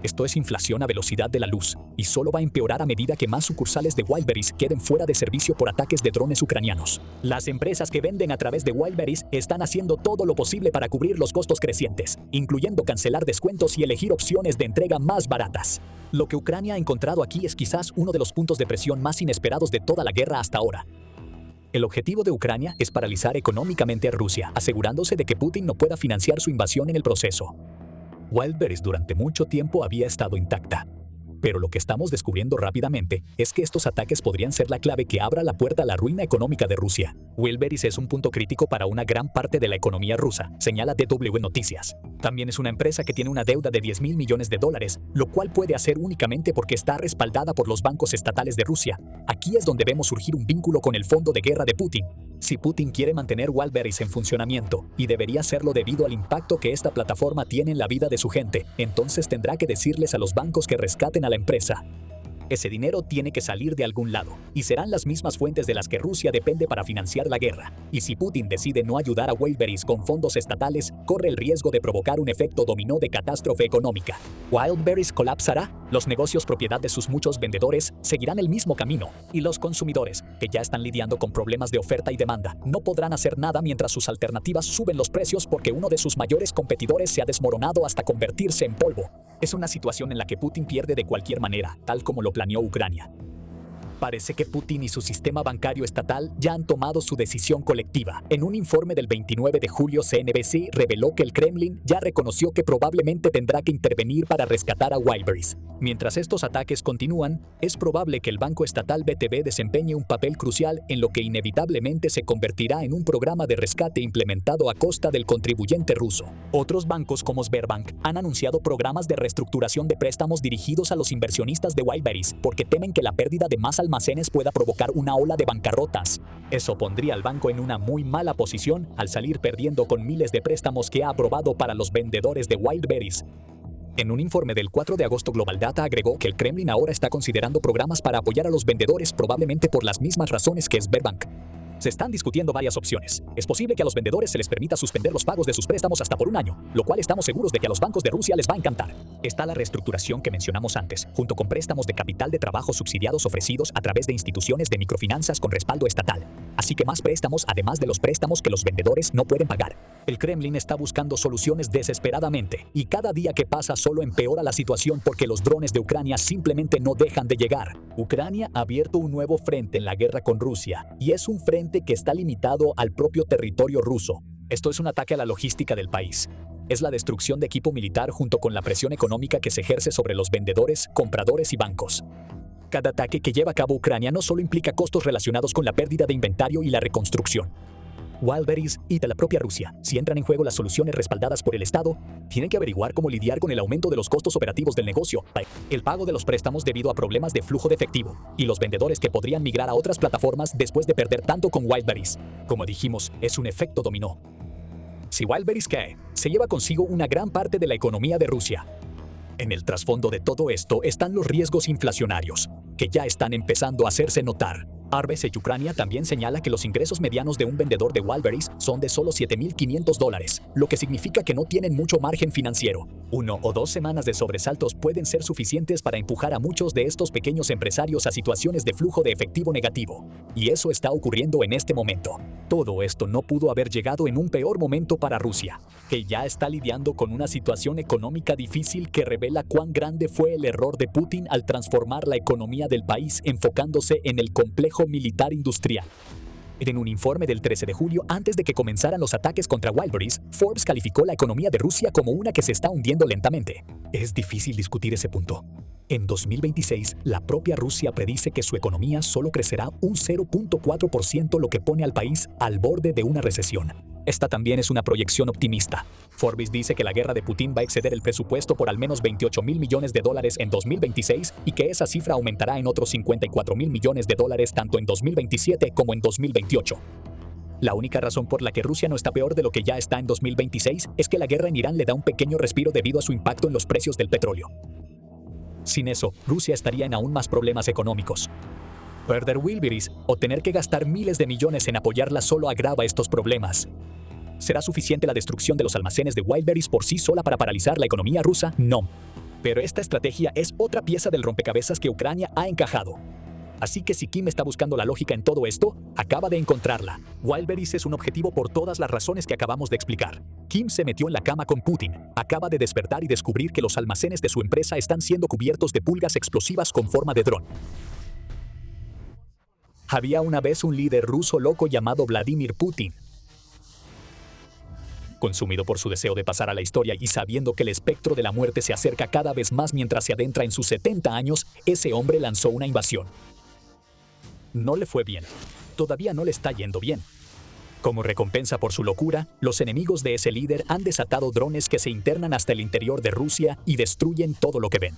Esto es inflación a velocidad de la luz, y solo va a empeorar a medida que más sucursales de Wildberries queden fuera de servicio por ataques de drones ucranianos. Las empresas que venden a través de Wildberries están haciendo todo lo posible para cubrir los costos crecientes, incluyendo cancelar descuentos y elegir opciones de entrega más baratas. Lo que Ucrania ha encontrado aquí es quizás uno de los puntos de presión más inesperados de toda la guerra hasta ahora. El objetivo de Ucrania es paralizar económicamente a Rusia, asegurándose de que Putin no pueda financiar su invasión en el proceso. Wildberries durante mucho tiempo había estado intacta. Pero lo que estamos descubriendo rápidamente es que estos ataques podrían ser la clave que abra la puerta a la ruina económica de Rusia. Wildberries es un punto crítico para una gran parte de la economía rusa, señala DW Noticias. También es una empresa que tiene una deuda de 10.000 millones de dólares, lo cual puede hacer únicamente porque está respaldada por los bancos estatales de Rusia. Aquí es donde vemos surgir un vínculo con el fondo de guerra de Putin. Si Putin quiere mantener Wildberries en funcionamiento, y debería hacerlo debido al impacto que esta plataforma tiene en la vida de su gente, entonces tendrá que decirles a los bancos que rescaten a la empresa. Ese dinero tiene que salir de algún lado, y serán las mismas fuentes de las que Rusia depende para financiar la guerra. Y si Putin decide no ayudar a Wildberries con fondos estatales, corre el riesgo de provocar un efecto dominó de catástrofe económica. Wildberries colapsará, los negocios propiedad de sus muchos vendedores seguirán el mismo camino, y los consumidores, que ya están lidiando con problemas de oferta y demanda, no podrán hacer nada mientras sus alternativas suben los precios porque uno de sus mayores competidores se ha desmoronado hasta convertirse en polvo. Es una situación en la que Putin pierde de cualquier manera, tal como lo planeó Ucrania. Parece que Putin y su sistema bancario estatal ya han tomado su decisión colectiva. En un informe del 29 de julio, CNBC reveló que el Kremlin ya reconoció que probablemente tendrá que intervenir para rescatar a Wildberries. Mientras estos ataques continúan, es probable que el banco estatal VTB desempeñe un papel crucial en lo que inevitablemente se convertirá en un programa de rescate implementado a costa del contribuyente ruso. Otros bancos como Sberbank han anunciado programas de reestructuración de préstamos dirigidos a los inversionistas de Wildberries porque temen que la pérdida de más almacenes pueda provocar una ola de bancarrotas. Eso pondría al banco en una muy mala posición al salir perdiendo con miles de préstamos que ha aprobado para los vendedores de Wildberries. En un informe del 4 de agosto, Global Data agregó que el Kremlin ahora está considerando programas para apoyar a los vendedores probablemente por las mismas razones que Sberbank. Se están discutiendo varias opciones. Es posible que a los vendedores se les permita suspender los pagos de sus préstamos hasta por un año, lo cual estamos seguros de que a los bancos de Rusia les va a encantar. Está la reestructuración que mencionamos antes, junto con préstamos de capital de trabajo subsidiados ofrecidos a través de instituciones de microfinanzas con respaldo estatal. Así que más préstamos además de los préstamos que los vendedores no pueden pagar. El Kremlin está buscando soluciones desesperadamente, y cada día que pasa solo empeora la situación porque los drones de Ucrania simplemente no dejan de llegar. Ucrania ha abierto un nuevo frente en la guerra con Rusia, y es un frente que está limitado al propio territorio ruso. Esto es un ataque a la logística del país. Es la destrucción de equipo militar junto con la presión económica que se ejerce sobre los vendedores, compradores y bancos. Cada ataque que lleva a cabo Ucrania no solo implica costos relacionados con la pérdida de inventario y la reconstrucción. Wildberries y de la propia Rusia, si entran en juego las soluciones respaldadas por el Estado, tienen que averiguar cómo lidiar con el aumento de los costos operativos del negocio, el pago de los préstamos debido a problemas de flujo de efectivo, y los vendedores que podrían migrar a otras plataformas después de perder tanto con Wildberries. Como dijimos, es un efecto dominó. Si Wildberries cae, se lleva consigo una gran parte de la economía de Rusia. En el trasfondo de todo esto están los riesgos inflacionarios, que ya están empezando a hacerse notar. Arbes Ucrania también señala que los ingresos medianos de un vendedor de Wildberries son de solo $7.500, lo que significa que no tienen mucho margen financiero. 1 o 2 semanas de sobresaltos pueden ser suficientes para empujar a muchos de estos pequeños empresarios a situaciones de flujo de efectivo negativo. Y eso está ocurriendo en este momento. Todo esto no pudo haber llegado en un peor momento para Rusia, que ya está lidiando con una situación económica difícil que revela cuán grande fue el error de Putin al transformar la economía del país enfocándose en el complejo militar industrial. En un informe del 13 de julio, antes de que comenzaran los ataques contra Wildberries, Forbes calificó la economía de Rusia como una que se está hundiendo lentamente. Es difícil discutir ese punto. En 2026, la propia Rusia predice que su economía solo crecerá un 0.4%, lo que pone al país al borde de una recesión. Esta también es una proyección optimista. Forbes dice que la guerra de Putin va a exceder el presupuesto por al menos $28.000 millones en 2026 y que esa cifra aumentará en otros $54.000 millones tanto en 2027 como en 2028. La única razón por la que Rusia no está peor de lo que ya está en 2026 es que la guerra en Irán le da un pequeño respiro debido a su impacto en los precios del petróleo. Sin eso, Rusia estaría en aún más problemas económicos. Perder Wildberries o tener que gastar miles de millones en apoyarla solo agrava estos problemas. ¿Será suficiente la destrucción de los almacenes de Wildberries por sí sola para paralizar la economía rusa? No. Pero esta estrategia es otra pieza del rompecabezas que Ucrania ha encajado. Así que si Kim está buscando la lógica en todo esto, acaba de encontrarla. Wildberries es un objetivo por todas las razones que acabamos de explicar. Kim se metió en la cama con Putin, acaba de despertar y descubrir que los almacenes de su empresa están siendo cubiertos de pulgas explosivas con forma de dron. Había una vez un líder ruso loco llamado Vladimir Putin. Consumido por su deseo de pasar a la historia y sabiendo que el espectro de la muerte se acerca cada vez más mientras se adentra en sus 70 años, ese hombre lanzó una invasión. No le fue bien. Todavía no le está yendo bien. Como recompensa por su locura, los enemigos de ese líder han desatado drones que se internan hasta el interior de Rusia y destruyen todo lo que ven.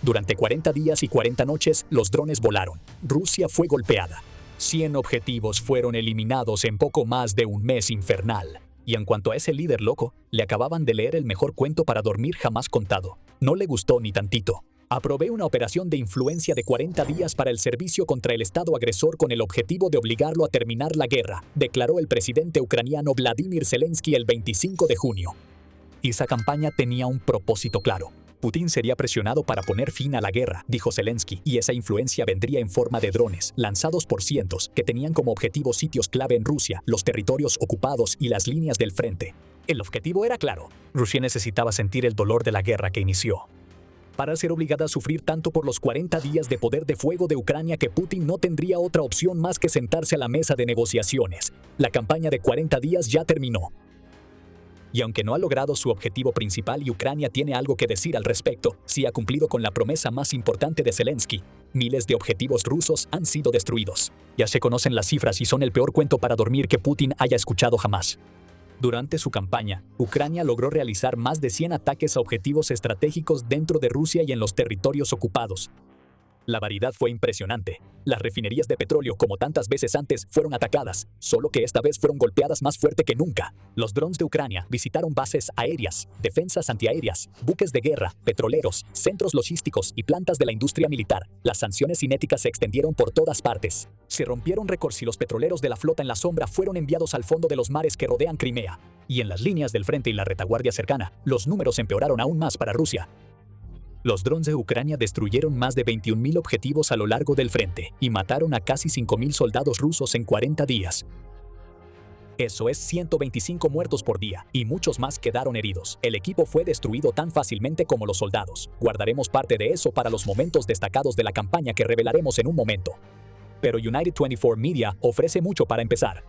Durante 40 días y 40 noches, los drones volaron. Rusia fue golpeada. 100 objetivos fueron eliminados en poco más de un mes infernal. Y en cuanto a ese líder loco, le acababan de leer el mejor cuento para dormir jamás contado. No le gustó ni tantito. Aprobé una operación de influencia de 40 días para el servicio contra el Estado agresor con el objetivo de obligarlo a terminar la guerra, declaró el presidente ucraniano Vladimir Zelensky el 25 de junio. Esa campaña tenía un propósito claro. Putin sería presionado para poner fin a la guerra, dijo Zelensky, y esa influencia vendría en forma de drones, lanzados por cientos, que tenían como objetivo sitios clave en Rusia, los territorios ocupados y las líneas del frente. El objetivo era claro. Rusia necesitaba sentir el dolor de la guerra que inició, para ser obligada a sufrir tanto por los 40 días de poder de fuego de Ucrania que Putin no tendría otra opción más que sentarse a la mesa de negociaciones. La campaña de 40 días ya terminó. Y aunque no ha logrado su objetivo principal y Ucrania tiene algo que decir al respecto, sí ha cumplido con la promesa más importante de Zelensky. Miles de objetivos rusos han sido destruidos. Ya se conocen las cifras y son el peor cuento para dormir que Putin haya escuchado jamás. Durante su campaña, Ucrania logró realizar más de 100 ataques a objetivos estratégicos dentro de Rusia y en los territorios ocupados. La variedad fue impresionante. Las refinerías de petróleo, como tantas veces antes, fueron atacadas, solo que esta vez fueron golpeadas más fuerte que nunca. Los drones de Ucrania visitaron bases aéreas, defensas antiaéreas, buques de guerra, petroleros, centros logísticos y plantas de la industria militar. Las sanciones cinéticas se extendieron por todas partes. Se rompieron récords y los petroleros de la flota en la sombra fueron enviados al fondo de los mares que rodean Crimea. Y en las líneas del frente y la retaguardia cercana, los números empeoraron aún más para Rusia. Los drones de Ucrania destruyeron más de 21.000 objetivos a lo largo del frente y mataron a casi 5.000 soldados rusos en 40 días. Eso es 125 muertos por día, y muchos más quedaron heridos. El equipo fue destruido tan fácilmente como los soldados. Guardaremos parte de eso para los momentos destacados de la campaña que revelaremos en un momento. Pero United 24 Media ofrece mucho para empezar.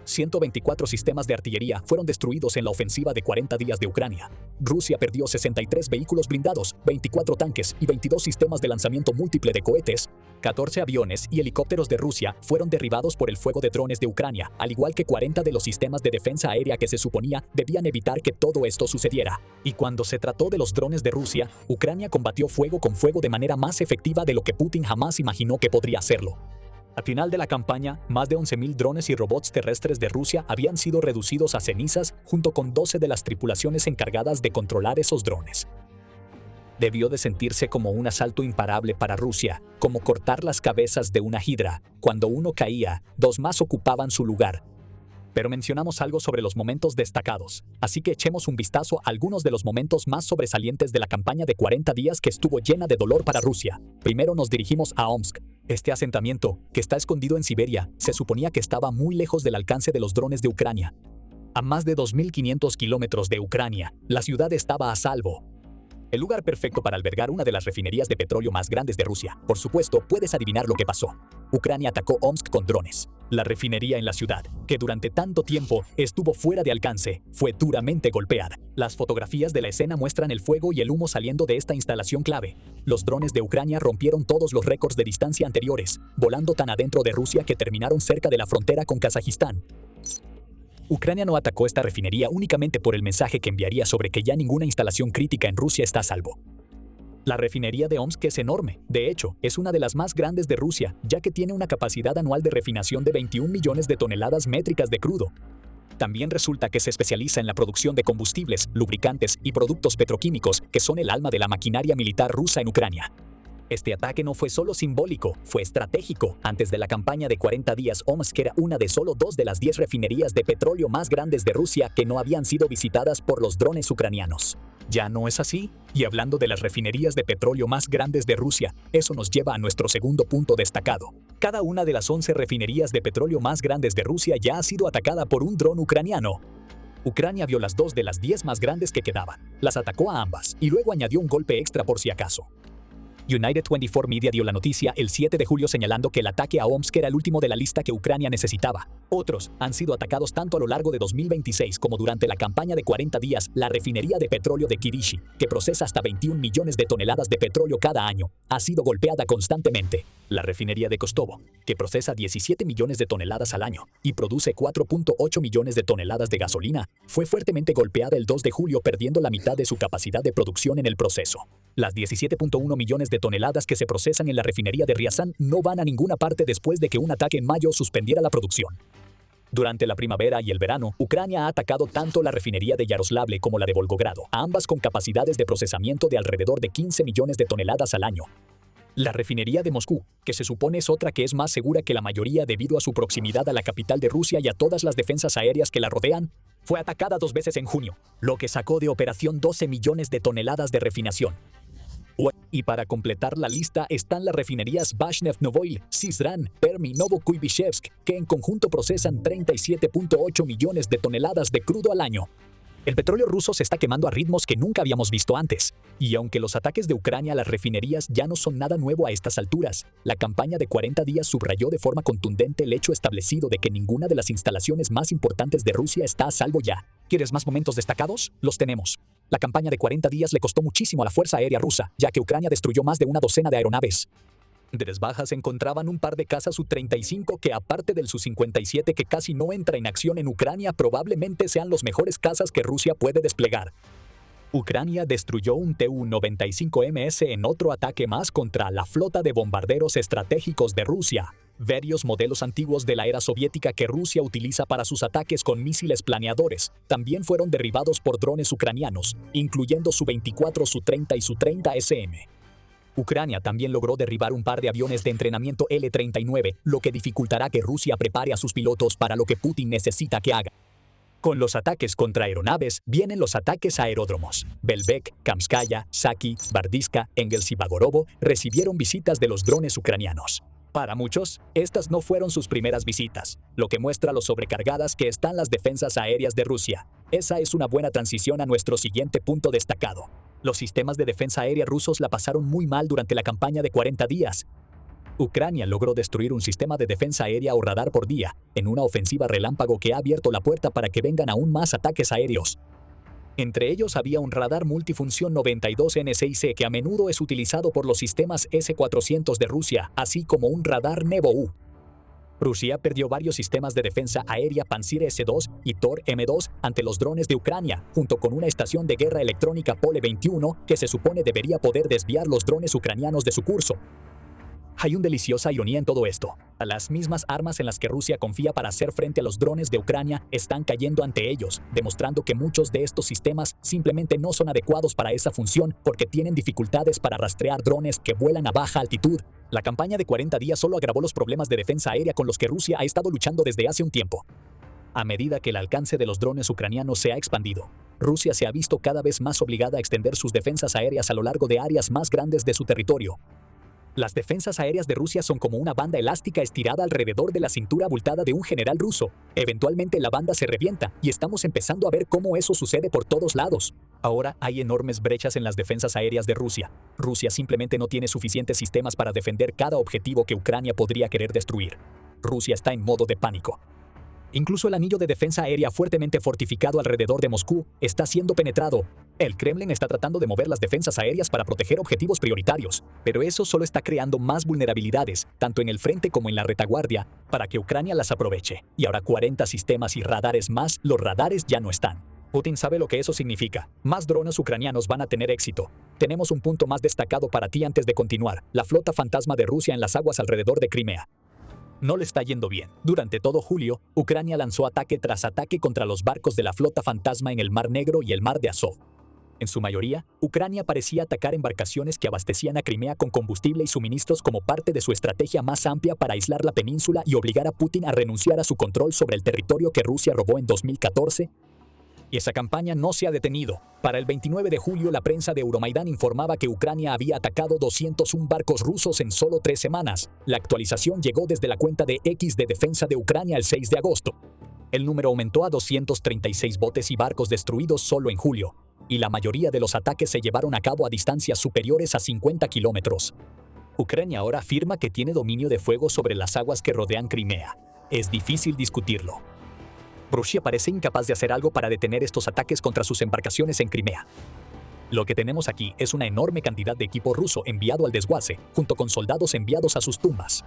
124 sistemas de artillería fueron destruidos en la ofensiva de 40 días de Ucrania. Rusia perdió 63 vehículos blindados, 24 tanques y 22 sistemas de lanzamiento múltiple de cohetes. 14 aviones y helicópteros de Rusia fueron derribados por el fuego de drones de Ucrania, al igual que 40 de los sistemas de defensa aérea que se suponía debían evitar que todo esto sucediera. Y cuando se trató de los drones de Rusia, Ucrania combatió fuego con fuego de manera más efectiva de lo que Putin jamás imaginó que podría hacerlo. Al final de la campaña, más de 11.000 drones y robots terrestres de Rusia habían sido reducidos a cenizas junto con 12 de las tripulaciones encargadas de controlar esos drones. Debió de sentirse como un asalto imparable para Rusia, como cortar las cabezas de una hidra. Cuando uno caía, dos más ocupaban su lugar. Pero mencionamos algo sobre los momentos destacados, así que echemos un vistazo a algunos de los momentos más sobresalientes de la campaña de 40 días que estuvo llena de dolor para Rusia. Primero nos dirigimos a Omsk. Este asentamiento, que está escondido en Siberia, se suponía que estaba muy lejos del alcance de los drones de Ucrania. A más de 2.500 kilómetros de Ucrania, la ciudad estaba a salvo. El lugar perfecto para albergar una de las refinerías de petróleo más grandes de Rusia. Por supuesto, puedes adivinar lo que pasó. Ucrania atacó Omsk con drones. La refinería en la ciudad, que durante tanto tiempo estuvo fuera de alcance, fue duramente golpeada. Las fotografías de la escena muestran el fuego y el humo saliendo de esta instalación clave. Los drones de Ucrania rompieron todos los récords de distancia anteriores, volando tan adentro de Rusia que terminaron cerca de la frontera con Kazajistán. Ucrania no atacó esta refinería únicamente por el mensaje que enviaría sobre que ya ninguna instalación crítica en Rusia está a salvo. La refinería de Omsk es enorme. De hecho, es una de las más grandes de Rusia, ya que tiene una capacidad anual de refinación de 21 millones de toneladas métricas de crudo. También resulta que se especializa en la producción de combustibles, lubricantes y productos petroquímicos, que son el alma de la maquinaria militar rusa en Ucrania. Este ataque no fue solo simbólico, fue estratégico. Antes de la campaña de 40 días, Omsk era una de solo 2 de las 10 refinerías de petróleo más grandes de Rusia que no habían sido visitadas por los drones ucranianos. ¿Ya no es así? Y hablando de las refinerías de petróleo más grandes de Rusia, eso nos lleva a nuestro segundo punto destacado. Cada una de las 11 refinerías de petróleo más grandes de Rusia ya ha sido atacada por un dron ucraniano. Ucrania vio las 2 de las 10 más grandes que quedaban, las atacó a ambas y luego añadió un golpe extra por si acaso. United 24 Media dio la noticia el 7 de julio señalando que el ataque a Omsk era el último de la lista que Ucrania necesitaba. Otros han sido atacados tanto a lo largo de 2026 como durante la campaña de 40 días. La refinería de petróleo de Kirishi, que procesa hasta 21 millones de toneladas de petróleo cada año, ha sido golpeada constantemente. La refinería de Kostovo, que procesa 17 millones de toneladas al año y produce 4.8 millones de toneladas de gasolina, fue fuertemente golpeada el 2 de julio perdiendo la mitad de su capacidad de producción en el proceso. Las 17.1 millones de toneladas que se procesan en la refinería de Ryazan no van a ninguna parte después de que un ataque en mayo suspendiera la producción. Durante la primavera y el verano, Ucrania ha atacado tanto la refinería de Yaroslavl como la de Volgogrado, ambas con capacidades de procesamiento de alrededor de 15 millones de toneladas al año. La refinería de Moscú, que se supone es otra que es más segura que la mayoría debido a su proximidad a la capital de Rusia y a todas las defensas aéreas que la rodean, fue atacada 2 veces en junio, lo que sacó de operación 12 millones de toneladas de refinación. Y para completar la lista están las refinerías Bashnev Novoil, Syzran, Permi, Novokuibishevsk, que en conjunto procesan 37.8 millones de toneladas de crudo al año. El petróleo ruso se está quemando a ritmos que nunca habíamos visto antes. Y aunque los ataques de Ucrania a las refinerías ya no son nada nuevo a estas alturas, la campaña de 40 días subrayó de forma contundente el hecho establecido de que ninguna de las instalaciones más importantes de Rusia está a salvo ya. ¿Quieres más momentos destacados? Los tenemos. La campaña de 40 días le costó muchísimo a la Fuerza Aérea Rusa, ya que Ucrania destruyó más de una docena de aeronaves. De desbajas se encontraban un par de cazas Su-35 que, aparte del Su-57 que casi no entra en acción en Ucrania, probablemente sean los mejores cazas que Rusia puede desplegar. Ucrania destruyó un Tu-95MS en otro ataque más contra la flota de bombarderos estratégicos de Rusia. Varios modelos antiguos de la era soviética que Rusia utiliza para sus ataques con misiles planeadores también fueron derribados por drones ucranianos, incluyendo Su-24, Su-30 y Su-30SM. Ucrania también logró derribar un par de aviones de entrenamiento L-39, lo que dificultará que Rusia prepare a sus pilotos para lo que Putin necesita que haga. Con los ataques contra aeronaves vienen los ataques a aeródromos. Belbek, Kamskaya, Saki, Bardiska, Engels y Bagorovo recibieron visitas de los drones ucranianos. Para muchos, estas no fueron sus primeras visitas, lo que muestra lo sobrecargadas que están las defensas aéreas de Rusia. Esa es una buena transición a nuestro siguiente punto destacado. Los sistemas de defensa aérea rusos la pasaron muy mal durante la campaña de 40 días. Ucrania logró destruir un sistema de defensa aérea o radar por día, en una ofensiva relámpago que ha abierto la puerta para que vengan aún más ataques aéreos. Entre ellos había un radar multifunción 92NCIC que a menudo es utilizado por los sistemas S-400 de Rusia, así como un radar Nevo-U. Rusia perdió varios sistemas de defensa aérea Pansir S-2 y Tor M-2 ante los drones de Ucrania, junto con una estación de guerra electrónica Pole-21 que se supone debería poder desviar los drones ucranianos de su curso. Hay una deliciosa ironía en todo esto. Las mismas armas en las que Rusia confía para hacer frente a los drones de Ucrania están cayendo ante ellos, demostrando que muchos de estos sistemas simplemente no son adecuados para esa función porque tienen dificultades para rastrear drones que vuelan a baja altitud. La campaña de 40 días solo agravó los problemas de defensa aérea con los que Rusia ha estado luchando desde hace un tiempo. A medida que el alcance de los drones ucranianos se ha expandido, Rusia se ha visto cada vez más obligada a extender sus defensas aéreas a lo largo de áreas más grandes de su territorio. Las defensas aéreas de Rusia son como una banda elástica estirada alrededor de la cintura abultada de un general ruso. Eventualmente la banda se revienta y estamos empezando a ver cómo eso sucede por todos lados. Ahora hay enormes brechas en las defensas aéreas de Rusia. Rusia simplemente no tiene suficientes sistemas para defender cada objetivo que Ucrania podría querer destruir. Rusia está en modo de pánico. Incluso el anillo de defensa aérea fuertemente fortificado alrededor de Moscú está siendo penetrado. El Kremlin está tratando de mover las defensas aéreas para proteger objetivos prioritarios, pero eso solo está creando más vulnerabilidades, tanto en el frente como en la retaguardia, para que Ucrania las aproveche. Y ahora 40 sistemas y radares más, los radares ya no están. Putin sabe lo que eso significa. Más drones ucranianos van a tener éxito. Tenemos un punto más destacado para ti antes de continuar. La flota fantasma de Rusia en las aguas alrededor de Crimea. No le está yendo bien. Durante todo julio, Ucrania lanzó ataque tras ataque contra los barcos de la flota fantasma en el Mar Negro y el Mar de Azov. En su mayoría, Ucrania parecía atacar embarcaciones que abastecían a Crimea con combustible y suministros como parte de su estrategia más amplia para aislar la península y obligar a Putin a renunciar a su control sobre el territorio que Rusia robó en 2014. Y esa campaña no se ha detenido. Para el 29 de julio, la prensa de Euromaidán informaba que Ucrania había atacado 201 barcos rusos en solo 3 semanas. La actualización llegó desde la cuenta de X de defensa de Ucrania el 6 de agosto. El número aumentó a 236 botes y barcos destruidos solo en julio, y la mayoría de los ataques se llevaron a cabo a distancias superiores a 50 kilómetros. Ucrania ahora afirma que tiene dominio de fuego sobre las aguas que rodean Crimea. Es difícil discutirlo. Rusia parece incapaz de hacer algo para detener estos ataques contra sus embarcaciones en Crimea. Lo que tenemos aquí es una enorme cantidad de equipo ruso enviado al desguace, junto con soldados enviados a sus tumbas.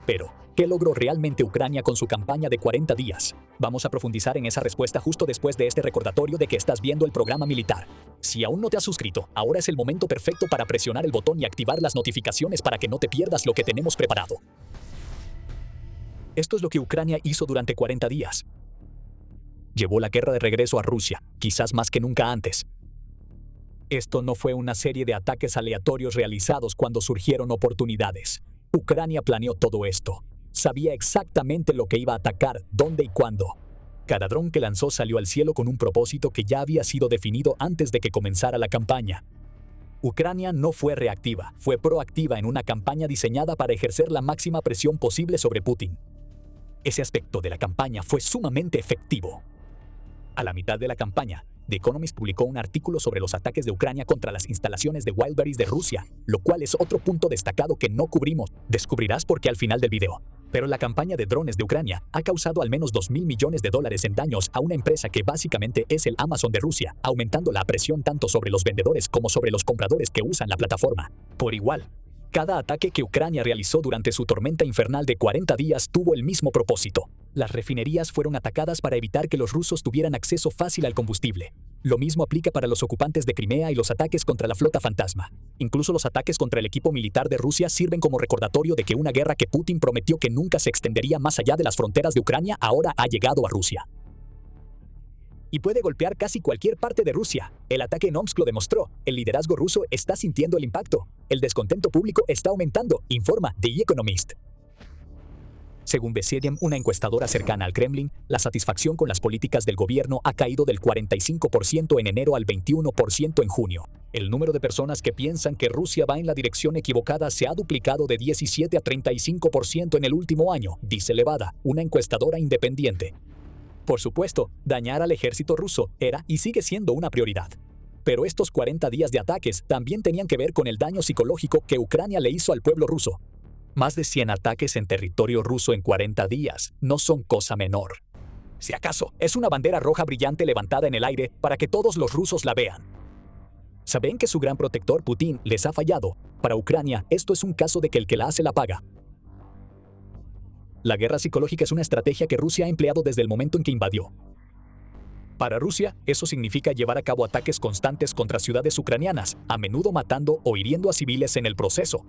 Pero, ¿qué logró realmente Ucrania con su campaña de 40 días? Vamos a profundizar en esa respuesta justo después de este recordatorio de que estás viendo el programa militar. Si aún no te has suscrito, ahora es el momento perfecto para presionar el botón y activar las notificaciones para que no te pierdas lo que tenemos preparado. Esto es lo que Ucrania hizo durante 40 días. Llevó la guerra de regreso a Rusia, quizás más que nunca antes. Esto no fue una serie de ataques aleatorios realizados cuando surgieron oportunidades. Ucrania planeó todo esto. Sabía exactamente lo que iba a atacar, dónde y cuándo. Cada dron que lanzó salió al cielo con un propósito que ya había sido definido antes de que comenzara la campaña. Ucrania no fue reactiva, fue proactiva en una campaña diseñada para ejercer la máxima presión posible sobre Putin. Ese aspecto de la campaña fue sumamente efectivo. A la mitad de la campaña, The Economist publicó un artículo sobre los ataques de Ucrania contra las instalaciones de Wildberries de Rusia, lo cual es otro punto destacado que no cubrimos. Descubrirás por qué al final del video. Pero la campaña de drones de Ucrania ha causado al menos $2.000 millones en daños a una empresa que básicamente es el Amazon de Rusia, aumentando la presión tanto sobre los vendedores como sobre los compradores que usan la plataforma. Por igual, cada ataque que Ucrania realizó durante su tormenta infernal de 40 días tuvo el mismo propósito. Las refinerías fueron atacadas para evitar que los rusos tuvieran acceso fácil al combustible. Lo mismo aplica para los ocupantes de Crimea y los ataques contra la flota fantasma. Incluso los ataques contra el equipo militar de Rusia sirven como recordatorio de que una guerra que Putin prometió que nunca se extendería más allá de las fronteras de Ucrania ahora ha llegado a Rusia. Y puede golpear casi cualquier parte de Rusia. El ataque en Omsk lo demostró. El liderazgo ruso está sintiendo el impacto. El descontento público está aumentando, informa The Economist. Según Besiedem, una encuestadora cercana al Kremlin, la satisfacción con las políticas del gobierno ha caído del 45% en enero al 21% en junio. El número de personas que piensan que Rusia va en la dirección equivocada se ha duplicado de 17 a 35% en el último año, dice Levada, una encuestadora independiente. Por supuesto, dañar al ejército ruso era y sigue siendo una prioridad. Pero estos 40 días de ataques también tenían que ver con el daño psicológico que Ucrania le hizo al pueblo ruso. Más de 100 ataques en territorio ruso en 40 días no son cosa menor. Si acaso, es una bandera roja brillante levantada en el aire para que todos los rusos la vean. Saben que su gran protector Putin les ha fallado. Para Ucrania, esto es un caso de que el que la hace la paga. La guerra psicológica es una estrategia que Rusia ha empleado desde el momento en que invadió. Para Rusia, eso significa llevar a cabo ataques constantes contra ciudades ucranianas, a menudo matando o hiriendo a civiles en el proceso.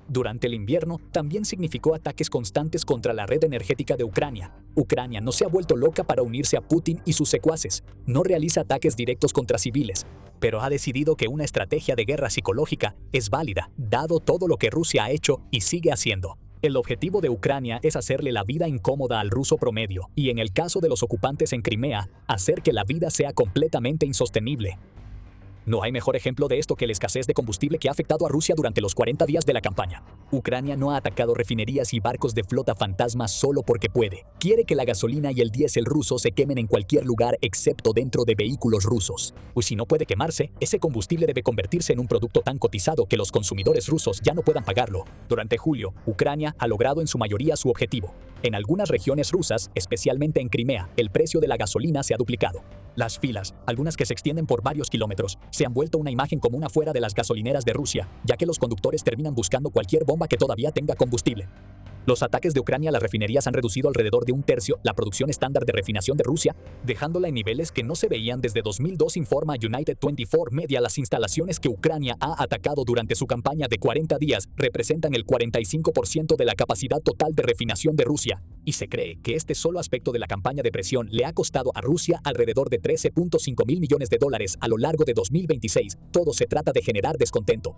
Durante el invierno, también significó ataques constantes contra la red energética de Ucrania. Ucrania no se ha vuelto loca para unirse a Putin y sus secuaces. No realiza ataques directos contra civiles, pero ha decidido que una estrategia de guerra psicológica es válida, dado todo lo que Rusia ha hecho y sigue haciendo. El objetivo de Ucrania es hacerle la vida incómoda al ruso promedio y, en el caso de los ocupantes en Crimea, hacer que la vida sea completamente insostenible. No hay mejor ejemplo de esto que la escasez de combustible que ha afectado a Rusia durante los 40 días de la campaña. Ucrania no ha atacado refinerías y barcos de flota fantasma solo porque puede. Quiere que la gasolina y el diésel ruso se quemen en cualquier lugar excepto dentro de vehículos rusos. Pues si no puede quemarse, ese combustible debe convertirse en un producto tan cotizado que los consumidores rusos ya no puedan pagarlo. Durante julio, Ucrania ha logrado en su mayoría su objetivo. En algunas regiones rusas, especialmente en Crimea, el precio de la gasolina se ha duplicado. Las filas, algunas que se extienden por varios kilómetros, se han vuelto una imagen común afuera de las gasolineras de Rusia, ya que los conductores terminan buscando cualquier bomba que todavía tenga combustible. Los ataques de Ucrania a las refinerías han reducido alrededor de un tercio la producción estándar de refinación de Rusia, dejándola en niveles que no se veían desde 2002, informa United 24 Media. Las instalaciones que Ucrania ha atacado durante su campaña de 40 días representan el 45% de la capacidad total de refinación de Rusia, y se cree que este solo aspecto de la campaña de presión le ha costado a Rusia alrededor de 13.5 mil millones de dólares a lo largo de 2026. Todo se trata de generar descontento,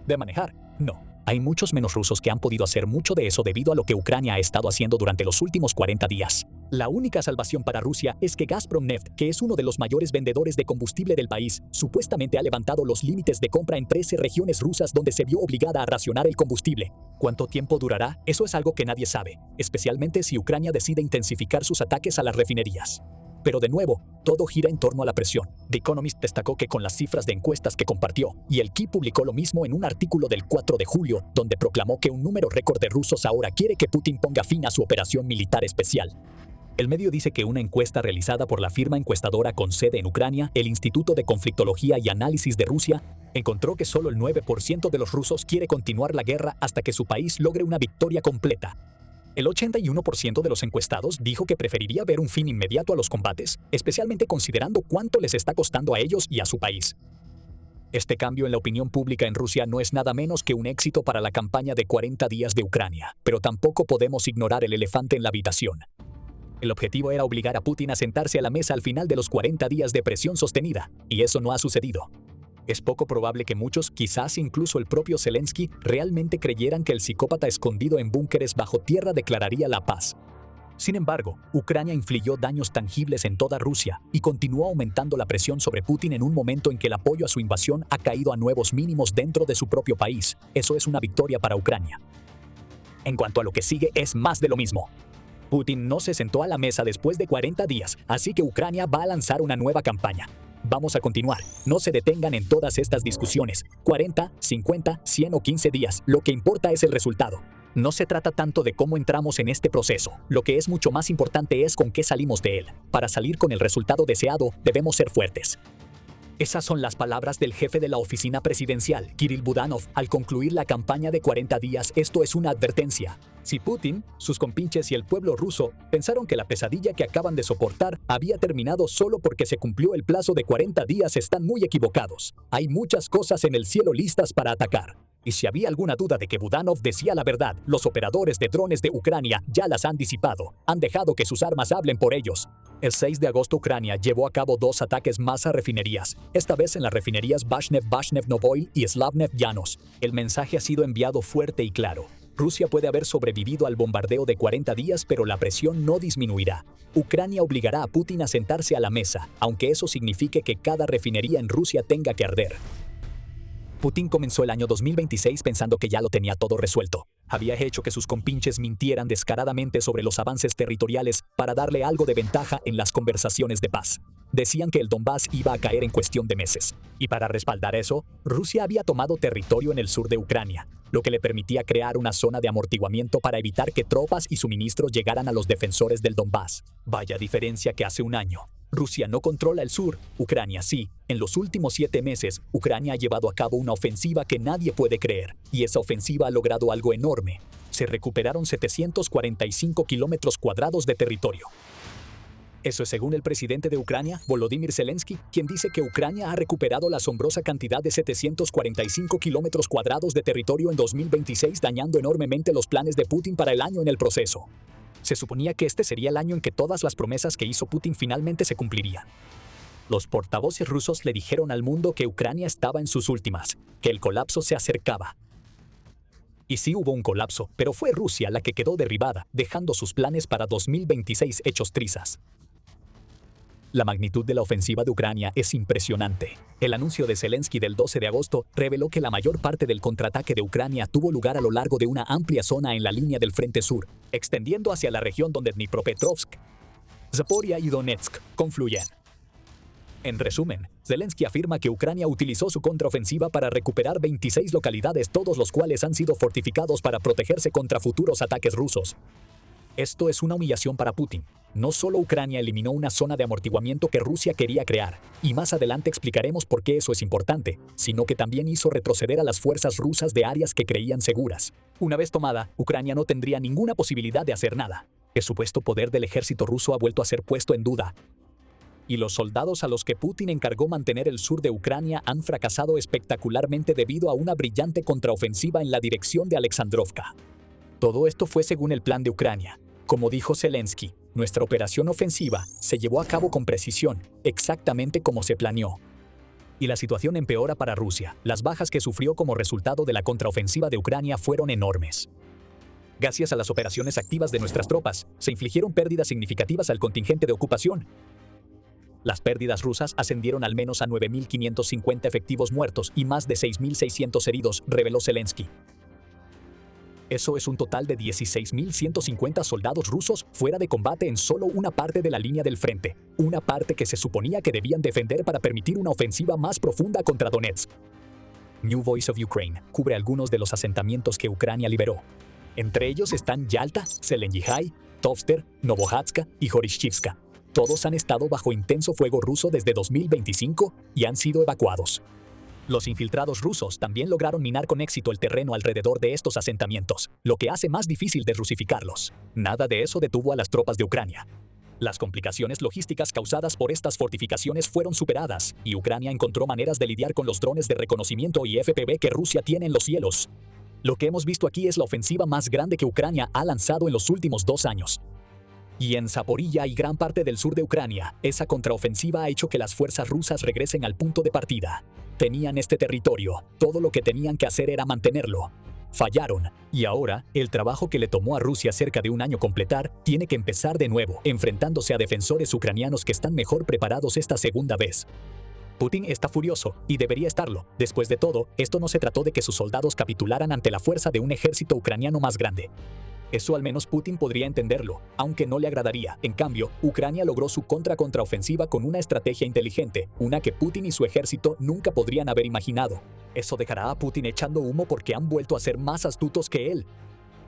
de manejar, no. Hay muchos menos rusos que han podido hacer mucho de eso debido a lo que Ucrania ha estado haciendo durante los últimos 40 días. La única salvación para Rusia es que Gazprom Neft, que es uno de los mayores vendedores de combustible del país, supuestamente ha levantado los límites de compra en 13 regiones rusas donde se vio obligada a racionar el combustible. ¿Cuánto tiempo durará? Eso es algo que nadie sabe, especialmente si Ucrania decide intensificar sus ataques a las refinerías. Pero de nuevo, todo gira en torno a la presión. The Economist destacó que con las cifras de encuestas que compartió, y el Key publicó lo mismo en un artículo del 4 de julio, donde proclamó que un número récord de rusos ahora quiere que Putin ponga fin a su operación militar especial. El medio dice que una encuesta realizada por la firma encuestadora con sede en Ucrania, el Instituto de Conflictología y Análisis de Rusia, encontró que solo el 9% de los rusos quiere continuar la guerra hasta que su país logre una victoria completa. El 81% de los encuestados dijo que preferiría ver un fin inmediato a los combates, especialmente considerando cuánto les está costando a ellos y a su país. Este cambio en la opinión pública en Rusia no es nada menos que un éxito para la campaña de 40 días de Ucrania, pero tampoco podemos ignorar el elefante en la habitación. El objetivo era obligar a Putin a sentarse a la mesa al final de los 40 días de presión sostenida, y eso no ha sucedido. Es poco probable que muchos, quizás incluso el propio Zelensky, realmente creyeran que el psicópata escondido en búnkeres bajo tierra declararía la paz. Sin embargo, Ucrania infligió daños tangibles en toda Rusia y continuó aumentando la presión sobre Putin en un momento en que el apoyo a su invasión ha caído a nuevos mínimos dentro de su propio país. Eso es una victoria para Ucrania. En cuanto a lo que sigue, es más de lo mismo. Putin no se sentó a la mesa después de 40 días, así que Ucrania va a lanzar una nueva campaña. Vamos a continuar. No se detengan en todas estas discusiones. 40, 50, 100 o 15 días. Lo que importa es el resultado. No se trata tanto de cómo entramos en este proceso. Lo que es mucho más importante es con qué salimos de él. Para salir con el resultado deseado, debemos ser fuertes. Esas son las palabras del jefe de la oficina presidencial, Kirill Budanov, al concluir la campaña de 40 días. Esto es una advertencia. Si Putin, sus compinches y el pueblo ruso pensaron que la pesadilla que acaban de soportar había terminado solo porque se cumplió el plazo de 40 días, están muy equivocados. Hay muchas cosas en el cielo listas para atacar. Y si había alguna duda de que Budanov decía la verdad, los operadores de drones de Ucrania ya las han disipado. Han dejado que sus armas hablen por ellos. El 6 de agosto Ucrania llevó a cabo 2 ataques más a refinerías, esta vez en las refinerías Bashnev Novoil y Slavnev Yanos. El mensaje ha sido enviado fuerte y claro. Rusia puede haber sobrevivido al bombardeo de 40 días, pero la presión no disminuirá. Ucrania obligará a Putin a sentarse a la mesa, aunque eso signifique que cada refinería en Rusia tenga que arder. Putin comenzó el año 2026 pensando que ya lo tenía todo resuelto. Había hecho que sus compinches mintieran descaradamente sobre los avances territoriales para darle algo de ventaja en las conversaciones de paz. Decían que el Donbass iba a caer en cuestión de meses. Y para respaldar eso, Rusia había tomado territorio en el sur de Ucrania, lo que le permitía crear una zona de amortiguamiento para evitar que tropas y suministros llegaran a los defensores del Donbass. Vaya diferencia que hace un año. Rusia no controla el sur, Ucrania sí. En los últimos 7 meses, Ucrania ha llevado a cabo una ofensiva que nadie puede creer, y esa ofensiva ha logrado algo enorme. Se recuperaron 745 kilómetros cuadrados de territorio. Eso es según el presidente de Ucrania, Volodymyr Zelensky, quien dice que Ucrania ha recuperado la asombrosa cantidad de 745 kilómetros cuadrados de territorio en 2026, dañando enormemente los planes de Putin para el año en el proceso. Se suponía que este sería el año en que todas las promesas que hizo Putin finalmente se cumplirían. Los portavoces rusos le dijeron al mundo que Ucrania estaba en sus últimas, que el colapso se acercaba. Y sí hubo un colapso, pero fue Rusia la que quedó derribada, dejando sus planes para 2026 hechos trizas. La magnitud de la ofensiva de Ucrania es impresionante. El anuncio de Zelensky del 12 de agosto reveló que la mayor parte del contraataque de Ucrania tuvo lugar a lo largo de una amplia zona en la línea del frente sur, extendiendo hacia la región donde Dnipropetrovsk, Zaporia y Donetsk confluyen. En resumen, Zelensky afirma que Ucrania utilizó su contraofensiva para recuperar 26 localidades, todos los cuales han sido fortificados para protegerse contra futuros ataques rusos. Esto es una humillación para Putin. No solo Ucrania eliminó una zona de amortiguamiento que Rusia quería crear, y más adelante explicaremos por qué eso es importante, sino que también hizo retroceder a las fuerzas rusas de áreas que creían seguras. Una vez tomada, Ucrania no tendría ninguna posibilidad de hacer nada. El supuesto poder del ejército ruso ha vuelto a ser puesto en duda. Y los soldados a los que Putin encargó mantener el sur de Ucrania han fracasado espectacularmente debido a una brillante contraofensiva en la dirección de Alexandrovka. Todo esto fue según el plan de Ucrania. Como dijo Zelensky, nuestra operación ofensiva se llevó a cabo con precisión, exactamente como se planeó. Y la situación empeora para Rusia. Las bajas que sufrió como resultado de la contraofensiva de Ucrania fueron enormes. Gracias a las operaciones activas de nuestras tropas, se infligieron pérdidas significativas al contingente de ocupación. Las pérdidas rusas ascendieron al menos a 9.550 efectivos muertos y más de 6.600 heridos, reveló Zelensky. Eso es un total de 16.150 soldados rusos fuera de combate en solo una parte de la línea del frente, una parte que se suponía que debían defender para permitir una ofensiva más profunda contra Donetsk. New Voice of Ukraine cubre algunos de los asentamientos que Ucrania liberó. Entre ellos están Yalta, Zelenjihai, Tovster, Novohatska y Horishchivska. Todos han estado bajo intenso fuego ruso desde 2025 y han sido evacuados. Los infiltrados rusos también lograron minar con éxito el terreno alrededor de estos asentamientos, lo que hace más difícil desrusificarlos. Nada de eso detuvo a las tropas de Ucrania. Las complicaciones logísticas causadas por estas fortificaciones fueron superadas, y Ucrania encontró maneras de lidiar con los drones de reconocimiento y FPV que Rusia tiene en los cielos. Lo que hemos visto aquí es la ofensiva más grande que Ucrania ha lanzado en los últimos 2 años. Y en Zaporilla y gran parte del sur de Ucrania, esa contraofensiva ha hecho que las fuerzas rusas regresen al punto de partida. Tenían este territorio, todo lo que tenían que hacer era mantenerlo. Fallaron, y ahora, el trabajo que le tomó a Rusia cerca de 1 año completar, tiene que empezar de nuevo, enfrentándose a defensores ucranianos que están mejor preparados esta segunda vez. Putin está furioso, y debería estarlo. Después de todo, esto no se trató de que sus soldados capitularan ante la fuerza de un ejército ucraniano más grande. Eso al menos Putin podría entenderlo, aunque no le agradaría. En cambio, Ucrania logró su contraofensiva con una estrategia inteligente, una que Putin y su ejército nunca podrían haber imaginado. Eso dejará a Putin echando humo porque han vuelto a ser más astutos que él.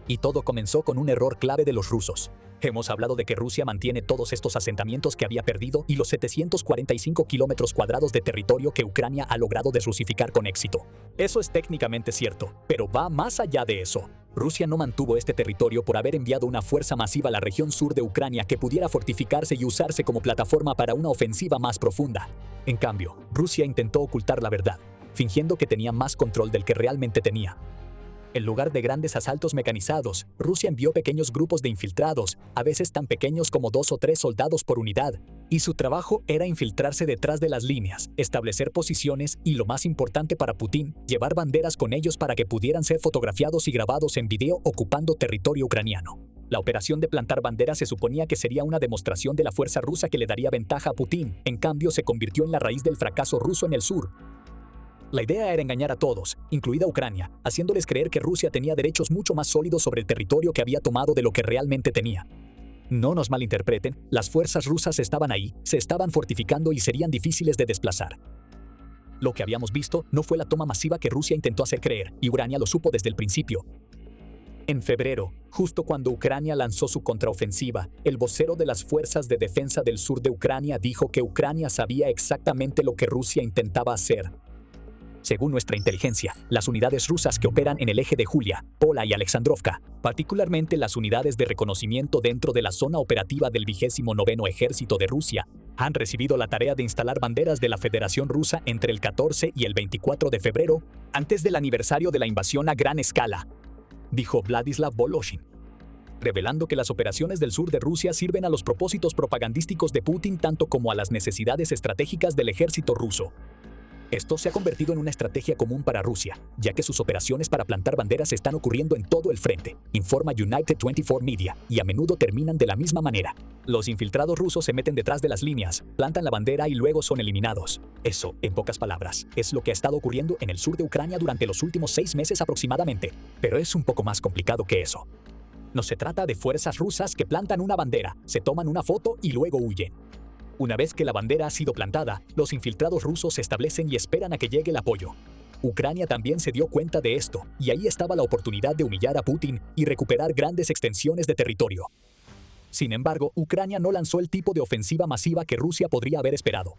Y todo comenzó con un error clave de los rusos. Hemos hablado de que Rusia mantiene todos estos asentamientos que había perdido y los 745 kilómetros cuadrados de territorio que Ucrania ha logrado desrusificar con éxito. Eso es técnicamente cierto, pero va más allá de eso. Rusia no mantuvo este territorio por haber enviado una fuerza masiva a la región sur de Ucrania que pudiera fortificarse y usarse como plataforma para una ofensiva más profunda. En cambio, Rusia intentó ocultar la verdad, fingiendo que tenía más control del que realmente tenía. En lugar de grandes asaltos mecanizados, Rusia envió pequeños grupos de infiltrados, a veces tan pequeños como 2 o 3 soldados por unidad, y su trabajo era infiltrarse detrás de las líneas, establecer posiciones y, lo más importante para Putin, llevar banderas con ellos para que pudieran ser fotografiados y grabados en video ocupando territorio ucraniano. La operación de plantar banderas se suponía que sería una demostración de la fuerza rusa que le daría ventaja a Putin, en cambio se convirtió en la raíz del fracaso ruso en el sur. La idea era engañar a todos, incluida Ucrania, haciéndoles creer que Rusia tenía derechos mucho más sólidos sobre el territorio que había tomado de lo que realmente tenía. No nos malinterpreten, las fuerzas rusas estaban ahí, se estaban fortificando y serían difíciles de desplazar. Lo que habíamos visto no fue la toma masiva que Rusia intentó hacer creer, y Ucrania lo supo desde el principio. En febrero, justo cuando Ucrania lanzó su contraofensiva, el vocero de las Fuerzas de Defensa del Sur de Ucrania dijo que Ucrania sabía exactamente lo que Rusia intentaba hacer. Según nuestra inteligencia, las unidades rusas que operan en el eje de Julia, Pola y Alexandrovka, particularmente las unidades de reconocimiento dentro de la zona operativa del 29º Ejército de Rusia, han recibido la tarea de instalar banderas de la Federación Rusa entre el 14 y el 24 de febrero, antes del aniversario de la invasión a gran escala, dijo Vladislav Voloshin, revelando que las operaciones del sur de Rusia sirven a los propósitos propagandísticos de Putin tanto como a las necesidades estratégicas del ejército ruso. Esto se ha convertido en una estrategia común para Rusia, ya que sus operaciones para plantar banderas están ocurriendo en todo el frente, informa United 24 Media, y a menudo terminan de la misma manera. Los infiltrados rusos se meten detrás de las líneas, plantan la bandera y luego son eliminados. Eso, en pocas palabras, es lo que ha estado ocurriendo en el sur de Ucrania durante los últimos 6 meses aproximadamente. Pero es un poco más complicado que eso. No se trata de fuerzas rusas que plantan una bandera, se toman una foto y luego huyen. Una vez que la bandera ha sido plantada, los infiltrados rusos se establecen y esperan a que llegue el apoyo. Ucrania también se dio cuenta de esto, y ahí estaba la oportunidad de humillar a Putin y recuperar grandes extensiones de territorio. Sin embargo, Ucrania no lanzó el tipo de ofensiva masiva que Rusia podría haber esperado.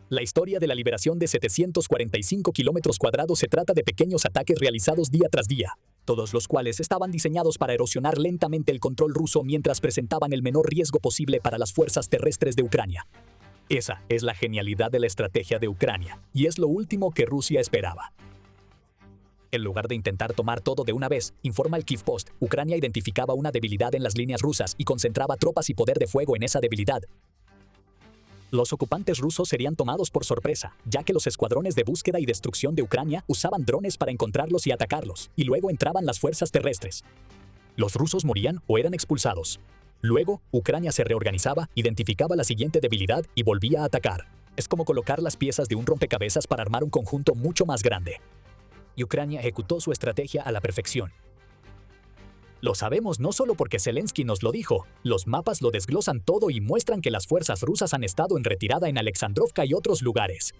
La historia de la liberación de 745 kilómetros cuadrados se trata de pequeños ataques realizados día tras día, todos los cuales estaban diseñados para erosionar lentamente el control ruso mientras presentaban el menor riesgo posible para las fuerzas terrestres de Ucrania. Esa es la genialidad de la estrategia de Ucrania, y es lo último que Rusia esperaba. En lugar de intentar tomar todo de una vez, informa el Kyiv Post, Ucrania identificaba una debilidad en las líneas rusas y concentraba tropas y poder de fuego en esa debilidad. Los ocupantes rusos serían tomados por sorpresa, ya que los escuadrones de búsqueda y destrucción de Ucrania usaban drones para encontrarlos y atacarlos, y luego entraban las fuerzas terrestres. Los rusos morían o eran expulsados. Luego, Ucrania se reorganizaba, identificaba la siguiente debilidad y volvía a atacar. Es como colocar las piezas de un rompecabezas para armar un conjunto mucho más grande. Y Ucrania ejecutó su estrategia a la perfección. Lo sabemos no solo porque Zelensky nos lo dijo, los mapas lo desglosan todo y muestran que las fuerzas rusas han estado en retirada en Alexandrovka y otros lugares.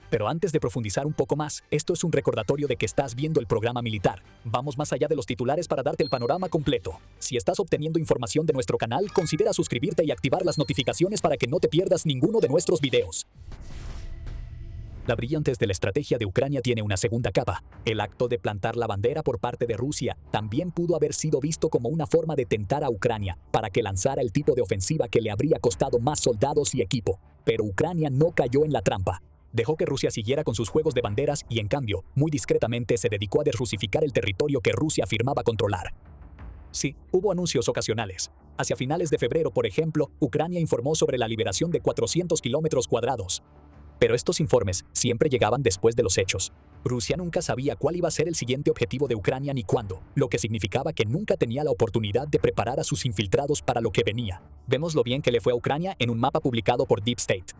Pero antes de profundizar un poco más, esto es un recordatorio de que estás viendo el programa militar. Vamos más allá de los titulares para darte el panorama completo. Si estás obteniendo información de nuestro canal, considera suscribirte y activar las notificaciones para que no te pierdas ninguno de nuestros videos. La brillantez de la estrategia de Ucrania tiene una segunda capa. El acto de plantar la bandera por parte de Rusia también pudo haber sido visto como una forma de tentar a Ucrania para que lanzara el tipo de ofensiva que le habría costado más soldados y equipo. Pero Ucrania no cayó en la trampa. Dejó que Rusia siguiera con sus juegos de banderas y, en cambio, muy discretamente se dedicó a desrusificar el territorio que Rusia afirmaba controlar. Sí, hubo anuncios ocasionales. Hacia finales de febrero, por ejemplo, Ucrania informó sobre la liberación de 400 kilómetros cuadrados. Pero estos informes siempre llegaban después de los hechos. Rusia nunca sabía cuál iba a ser el siguiente objetivo de Ucrania ni cuándo, lo que significaba que nunca tenía la oportunidad de preparar a sus infiltrados para lo que venía. Vemos lo bien que le fue a Ucrania en un mapa publicado por Deep State.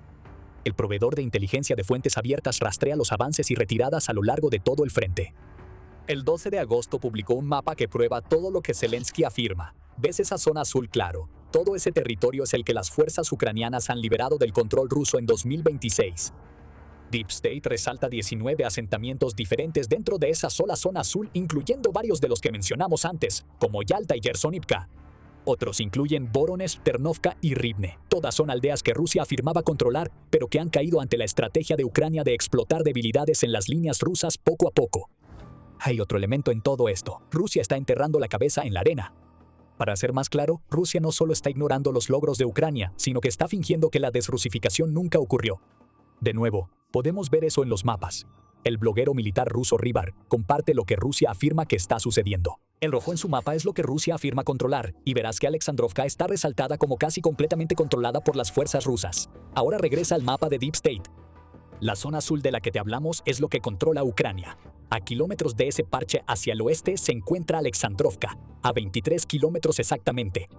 El proveedor de inteligencia de fuentes abiertas rastrea los avances y retiradas a lo largo de todo el frente. El 12 de agosto publicó un mapa que prueba todo lo que Zelensky afirma. ¿Ves esa zona azul claro? Todo ese territorio es el que las fuerzas ucranianas han liberado del control ruso en 2026. Deep State resalta 19 asentamientos diferentes dentro de esa sola zona azul, incluyendo varios de los que mencionamos antes, como Yalta y Gersonivka. Otros incluyen Voronezh, Ternovka y Rivne. Todas son aldeas que Rusia afirmaba controlar, pero que han caído ante la estrategia de Ucrania de explotar debilidades en las líneas rusas poco a poco. Hay otro elemento en todo esto. Rusia está enterrando la cabeza en la arena. Para ser más claro, Rusia no solo está ignorando los logros de Ucrania, sino que está fingiendo que la desrusificación nunca ocurrió. De nuevo, podemos ver eso en los mapas. El bloguero militar ruso Rybar comparte lo que Rusia afirma que está sucediendo. El rojo en su mapa es lo que Rusia afirma controlar, y verás que Alexandrovka está resaltada como casi completamente controlada por las fuerzas rusas. Ahora regresa al mapa de Deep State. La zona azul de la que te hablamos es lo que controla Ucrania. A kilómetros de ese parche hacia el oeste se encuentra Alexandrovka, a 23 kilómetros exactamente.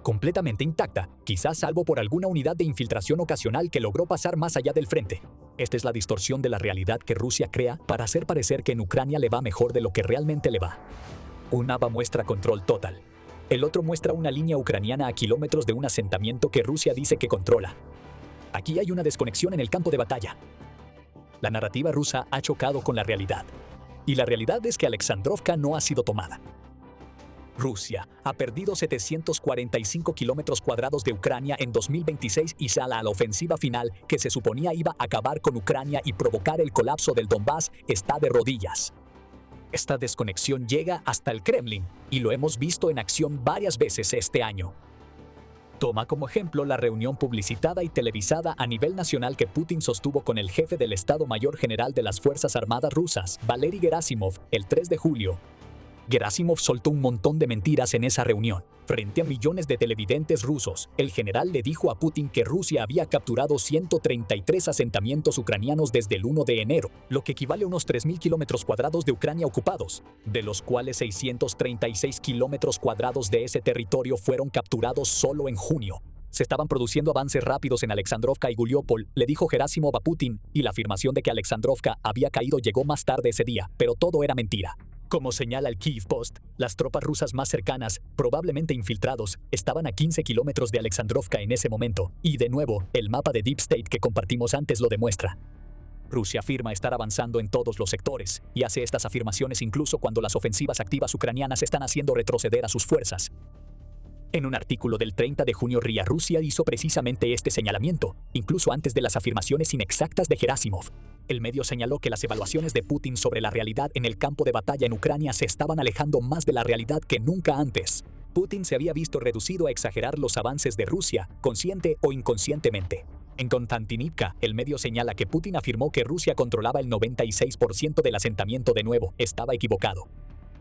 Completamente intacta, quizás salvo por alguna unidad de infiltración ocasional que logró pasar más allá del frente. Esta es la distorsión de la realidad que Rusia crea para hacer parecer que en Ucrania le va mejor de lo que realmente le va. Un mapa muestra control total. El otro muestra una línea ucraniana a kilómetros de un asentamiento que Rusia dice que controla. Aquí hay una desconexión en el campo de batalla. La narrativa rusa ha chocado con la realidad. Y la realidad es que Alexandrovka no ha sido tomada. Rusia ha perdido 745 kilómetros cuadrados de Ucrania en 2026 y sale a la ofensiva final que se suponía iba a acabar con Ucrania y provocar el colapso del Donbass está de rodillas. Esta desconexión llega hasta el Kremlin y lo hemos visto en acción varias veces este año. Toma como ejemplo la reunión publicitada y televisada a nivel nacional que Putin sostuvo con el jefe del Estado Mayor General de las Fuerzas Armadas rusas, Valery Gerasimov, el 3 de julio. Gerasimov soltó un montón de mentiras en esa reunión. Frente a millones de televidentes rusos, el general le dijo a Putin que Rusia había capturado 133 asentamientos ucranianos desde el 1 de enero, lo que equivale a unos 3.000 kilómetros cuadrados de Ucrania ocupados, de los cuales 636 kilómetros cuadrados de ese territorio fueron capturados solo en junio. Se estaban produciendo avances rápidos en Alexandrovka y Guliopol, le dijo Gerasimov a Putin, y la afirmación de que Alexandrovka había caído llegó más tarde ese día, pero todo era mentira. Como señala el Kyiv Post, las tropas rusas más cercanas, probablemente infiltrados, estaban a 15 kilómetros de Alexandrovka en ese momento, y de nuevo, el mapa de Deep State que compartimos antes lo demuestra. Rusia afirma estar avanzando en todos los sectores, y hace estas afirmaciones incluso cuando las ofensivas activas ucranianas están haciendo retroceder a sus fuerzas. En un artículo del 30 de junio RIA Rusia hizo precisamente este señalamiento, incluso antes de las afirmaciones inexactas de Gerasimov. El medio señaló que las evaluaciones de Putin sobre la realidad en el campo de batalla en Ucrania se estaban alejando más de la realidad que nunca antes. Putin se había visto reducido a exagerar los avances de Rusia, consciente o inconscientemente. En Konstantinivka, el medio señala que Putin afirmó que Rusia controlaba el 96% del asentamiento de nuevo. Estaba equivocado.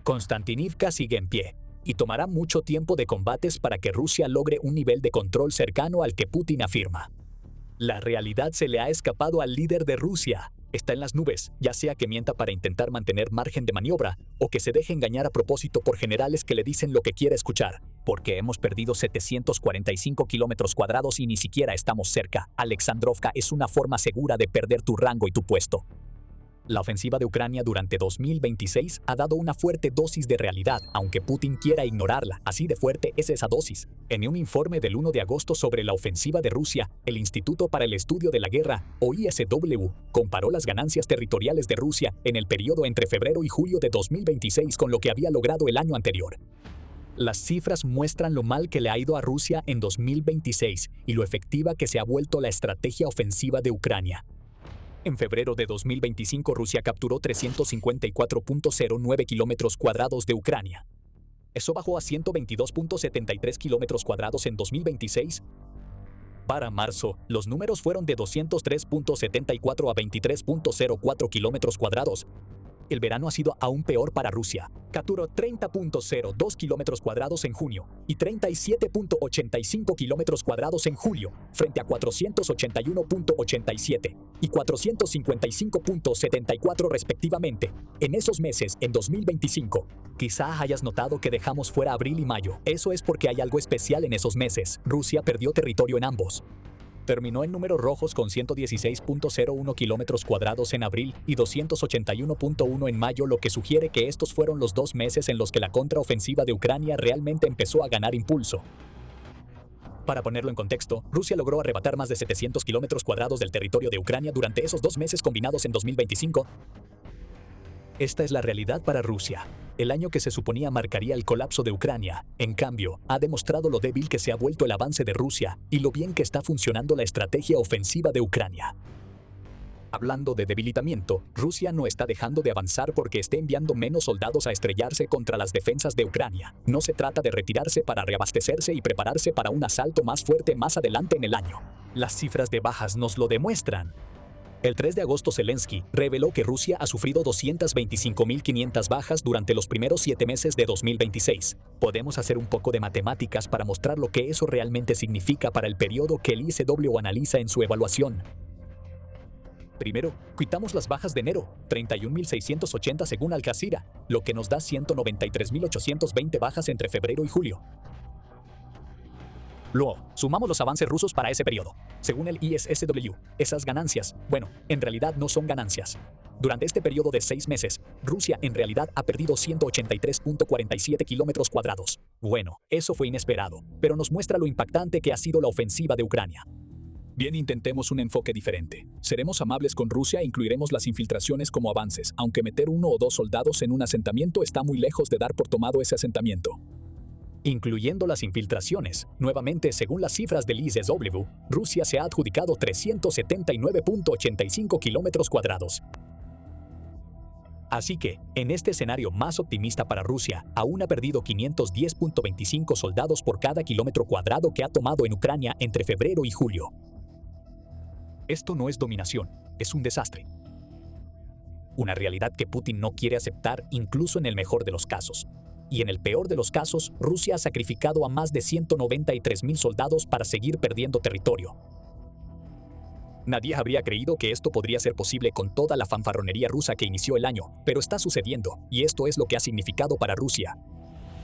Konstantinivka sigue en pie, y tomará mucho tiempo de combates para que Rusia logre un nivel de control cercano al que Putin afirma. La realidad se le ha escapado al líder de Rusia. Está en las nubes, ya sea que mienta para intentar mantener margen de maniobra o que se deje engañar a propósito por generales que le dicen lo que quiere escuchar. Porque hemos perdido 745 kilómetros cuadrados y ni siquiera estamos cerca. Alexandrovka es una forma segura de perder tu rango y tu puesto. La ofensiva de Ucrania durante 2026 ha dado una fuerte dosis de realidad, aunque Putin quiera ignorarla. Así de fuerte es esa dosis. En un informe del 1 de agosto sobre la ofensiva de Rusia, el Instituto para el Estudio de la Guerra, o ISW, comparó las ganancias territoriales de Rusia en el periodo entre febrero y julio de 2026 con lo que había logrado el año anterior. Las cifras muestran lo mal que le ha ido a Rusia en 2026 y lo efectiva que se ha vuelto la estrategia ofensiva de Ucrania. En febrero de 2025 Rusia capturó 354.09 kilómetros cuadrados de Ucrania. Eso bajó a 122.73 kilómetros cuadrados en 2026. Para marzo, los números fueron de 203.74 a 23.04 kilómetros cuadrados. El verano ha sido aún peor para Rusia. Capturó 30.02 kilómetros cuadrados en junio y 37.85 kilómetros cuadrados en julio, frente a 481.87 y 455.74 respectivamente. En esos meses, en 2025, quizá hayas notado que dejamos fuera abril y mayo. Eso es porque hay algo especial en esos meses. Rusia perdió territorio en ambos. Terminó en números rojos con 116.01 kilómetros cuadrados en abril y 281.1 en mayo, lo que sugiere que estos fueron los 2 meses en los que la contraofensiva de Ucrania realmente empezó a ganar impulso. Para ponerlo en contexto, Rusia logró arrebatar más de 700 kilómetros cuadrados del territorio de Ucrania durante esos 2 meses combinados en 2025. Esta es la realidad para Rusia. El año que se suponía marcaría el colapso de Ucrania, en cambio, ha demostrado lo débil que se ha vuelto el avance de Rusia y lo bien que está funcionando la estrategia ofensiva de Ucrania. Hablando de debilitamiento, Rusia no está dejando de avanzar porque esté enviando menos soldados a estrellarse contra las defensas de Ucrania. No se trata de retirarse para reabastecerse y prepararse para un asalto más fuerte más adelante en el año. Las cifras de bajas nos lo demuestran. El 3 de agosto Zelensky reveló que Rusia ha sufrido 225.500 bajas durante los primeros 7 meses de 2026. Podemos hacer un poco de matemáticas para mostrar lo que eso realmente significa para el periodo que el ISW analiza en su evaluación. Primero, quitamos las bajas de enero, 31.680 según Al Jazeera, lo que nos da 193.820 bajas entre febrero y julio. Luego, sumamos los avances rusos para ese periodo. Según el ISSW, esas ganancias, bueno, en realidad no son ganancias. Durante este periodo de 6 meses, Rusia en realidad ha perdido 183.47 kilómetros cuadrados. Bueno, eso fue inesperado, pero nos muestra lo impactante que ha sido la ofensiva de Ucrania. Bien, intentemos un enfoque diferente. Seremos amables con Rusia e incluiremos las infiltraciones como avances, aunque meter 1 o 2 soldados en un asentamiento está muy lejos de dar por tomado ese asentamiento. Incluyendo las infiltraciones, nuevamente según las cifras del ISW, Rusia se ha adjudicado 379.85 kilómetros cuadrados. Así que, en este escenario más optimista para Rusia, aún ha perdido 510.25 soldados por cada kilómetro cuadrado que ha tomado en Ucrania entre febrero y julio. Esto no es dominación, es un desastre. Una realidad que Putin no quiere aceptar incluso en el mejor de los casos. Y en el peor de los casos, Rusia ha sacrificado a más de 193.000 soldados para seguir perdiendo territorio. Nadie habría creído que esto podría ser posible con toda la fanfarronería rusa que inició el año, pero está sucediendo, y esto es lo que ha significado para Rusia.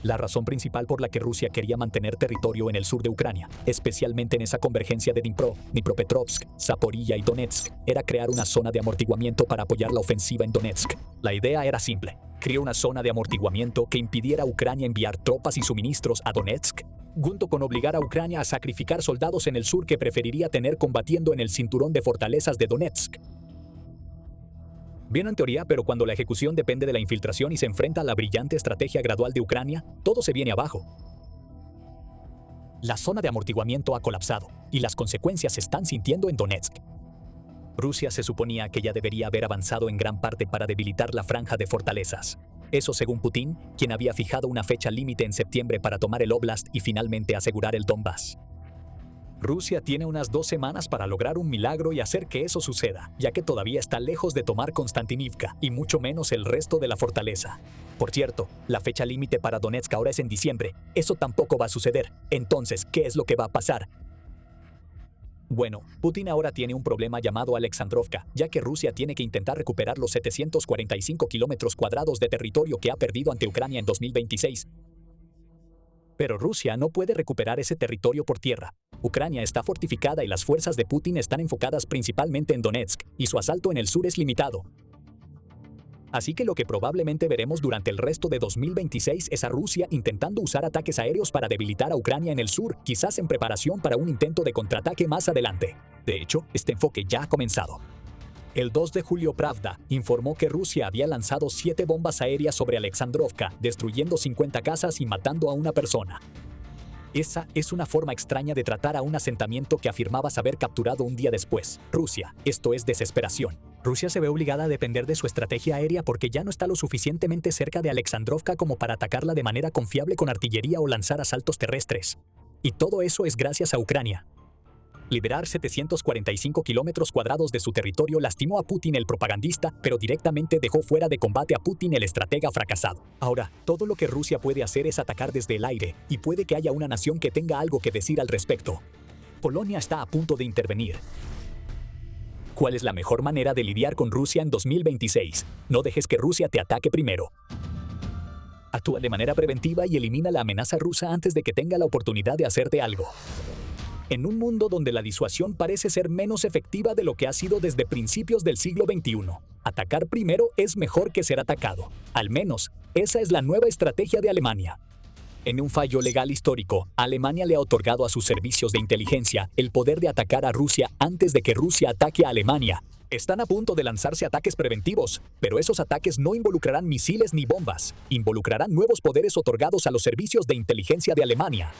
La razón principal por la que Rusia quería mantener territorio en el sur de Ucrania, especialmente en esa convergencia de Dnipro, Dnipropetrovsk, Zaporilla y Donetsk, era crear una zona de amortiguamiento para apoyar la ofensiva en Donetsk. La idea era simple: crear una zona de amortiguamiento que impidiera a Ucrania enviar tropas y suministros a Donetsk, junto con obligar a Ucrania a sacrificar soldados en el sur que preferiría tener combatiendo en el cinturón de fortalezas de Donetsk. Bien en teoría, pero cuando la ejecución depende de la infiltración y se enfrenta a la brillante estrategia gradual de Ucrania, todo se viene abajo. La zona de amortiguamiento ha colapsado y las consecuencias se están sintiendo en Donetsk. Rusia se suponía que ya debería haber avanzado en gran parte para debilitar la franja de fortalezas. Eso según Putin, quien había fijado una fecha límite en septiembre para tomar el Oblast y finalmente asegurar el Donbass. Rusia tiene unas 2 semanas para lograr un milagro y hacer que eso suceda, ya que todavía está lejos de tomar Konstantinivka y mucho menos el resto de la fortaleza. Por cierto, la fecha límite para Donetsk ahora es en diciembre. Eso tampoco va a suceder. Entonces, ¿qué es lo que va a pasar? Bueno, Putin ahora tiene un problema llamado Alexandrovka, ya que Rusia tiene que intentar recuperar los 745 kilómetros cuadrados de territorio que ha perdido ante Ucrania en 2026. Pero Rusia no puede recuperar ese territorio por tierra. Ucrania está fortificada y las fuerzas de Putin están enfocadas principalmente en Donetsk, y su asalto en el sur es limitado. Así que lo que probablemente veremos durante el resto de 2026 es a Rusia intentando usar ataques aéreos para debilitar a Ucrania en el sur, quizás en preparación para un intento de contraataque más adelante. De hecho, este enfoque ya ha comenzado. El 2 de julio Pravda informó que Rusia había lanzado 7 bombas aéreas sobre Alexandrovka, destruyendo 50 casas y matando a una persona. Esa es una forma extraña de tratar a un asentamiento que afirmaba saber capturado un día después. Rusia, esto es desesperación. Rusia se ve obligada a depender de su estrategia aérea porque ya no está lo suficientemente cerca de Alexandrovka como para atacarla de manera confiable con artillería o lanzar asaltos terrestres. Y todo eso es gracias a Ucrania. Liberar 745 kilómetros cuadrados de su territorio lastimó a Putin el propagandista, pero directamente dejó fuera de combate a Putin el estratega fracasado. Ahora, todo lo que Rusia puede hacer es atacar desde el aire, y puede que haya una nación que tenga algo que decir al respecto. Polonia está a punto de intervenir. ¿Cuál es la mejor manera de lidiar con Rusia en 2026? No dejes que Rusia te ataque primero. Actúa de manera preventiva y elimina la amenaza rusa antes de que tenga la oportunidad de hacerte algo. En un mundo donde la disuasión parece ser menos efectiva de lo que ha sido desde principios del siglo XXI, atacar primero es mejor que ser atacado. Al menos, esa es la nueva estrategia de Alemania. En un fallo legal histórico, Alemania le ha otorgado a sus servicios de inteligencia el poder de atacar a Rusia antes de que Rusia ataque a Alemania. Están a punto de lanzarse ataques preventivos, pero esos ataques no involucrarán misiles ni bombas. Involucrarán nuevos poderes otorgados a los servicios de inteligencia de Alemania.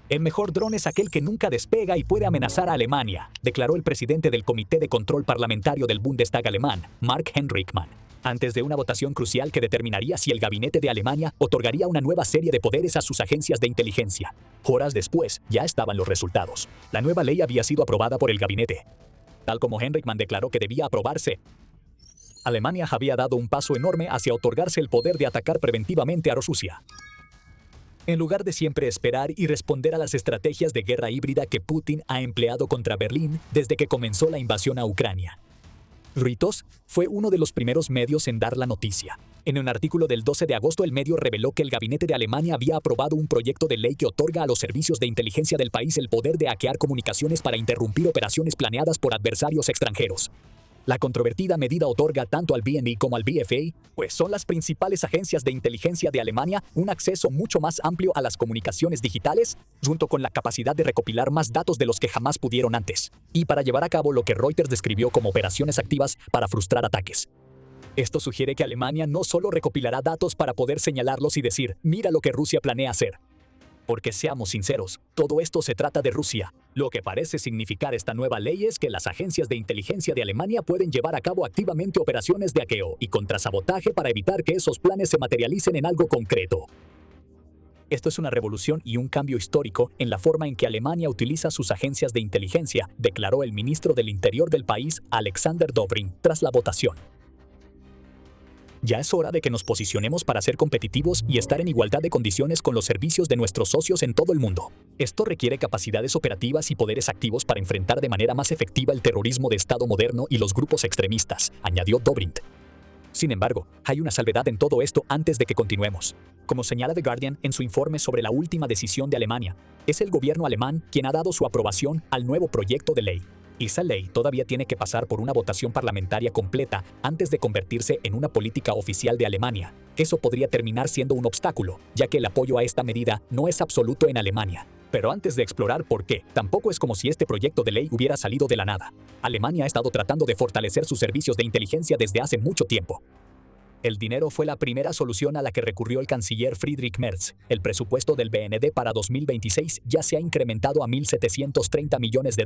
El mejor dron es aquel que nunca despega y puede amenazar a Alemania, declaró el presidente del Comité de Control Parlamentario del Bundestag alemán, Mark-Henrik Mann, antes de una votación crucial que determinaría si el gabinete de Alemania otorgaría una nueva serie de poderes a sus agencias de inteligencia. Horas después, ya estaban los resultados. La nueva ley había sido aprobada por el gabinete. Tal como Henrik Mann declaró que debía aprobarse, Alemania había dado un paso enorme hacia otorgarse el poder de atacar preventivamente a Rusia. En lugar de siempre esperar y responder a las estrategias de guerra híbrida que Putin ha empleado contra Berlín desde que comenzó la invasión a Ucrania. Reuters fue uno de los primeros medios en dar la noticia. En un artículo del 12 de agosto, el medio reveló que el gabinete de Alemania había aprobado un proyecto de ley que otorga a los servicios de inteligencia del país el poder de hackear comunicaciones para interrumpir operaciones planeadas por adversarios extranjeros. La controvertida medida otorga tanto al BND como al BFA, pues son las principales agencias de inteligencia de Alemania, un acceso mucho más amplio a las comunicaciones digitales, junto con la capacidad de recopilar más datos de los que jamás pudieron antes, y para llevar a cabo lo que Reuters describió como operaciones activas para frustrar ataques. Esto sugiere que Alemania no solo recopilará datos para poder señalarlos y decir, mira lo que Rusia planea hacer. Porque seamos sinceros, todo esto se trata de Rusia. Lo que parece significar esta nueva ley es que las agencias de inteligencia de Alemania pueden llevar a cabo activamente operaciones de hackeo y contrasabotaje para evitar que esos planes se materialicen en algo concreto. Esto es una revolución y un cambio histórico en la forma en que Alemania utiliza sus agencias de inteligencia, declaró el ministro del Interior del país, Alexander Dobrindt, tras la votación. Ya es hora de que nos posicionemos para ser competitivos y estar en igualdad de condiciones con los servicios de nuestros socios en todo el mundo. Esto requiere capacidades operativas y poderes activos para enfrentar de manera más efectiva el terrorismo de Estado moderno y los grupos extremistas, añadió Dobrindt. Sin embargo, hay una salvedad en todo esto antes de que continuemos. Como señala The Guardian en su informe sobre la última decisión de Alemania, es el gobierno alemán quien ha dado su aprobación al nuevo proyecto de ley. Esa ley todavía tiene que pasar por una votación parlamentaria completa antes de convertirse en una política oficial de Alemania. Eso podría terminar siendo un obstáculo, ya que el apoyo a esta medida no es absoluto en Alemania. Pero antes de explorar por qué, tampoco es como si este proyecto de ley hubiera salido de la nada. Alemania ha estado tratando de fortalecer sus servicios de inteligencia desde hace mucho tiempo. El dinero fue la primera solución a la que recurrió el canciller Friedrich Merz. El presupuesto del BND para 2026 ya se ha incrementado a $1.730 millones.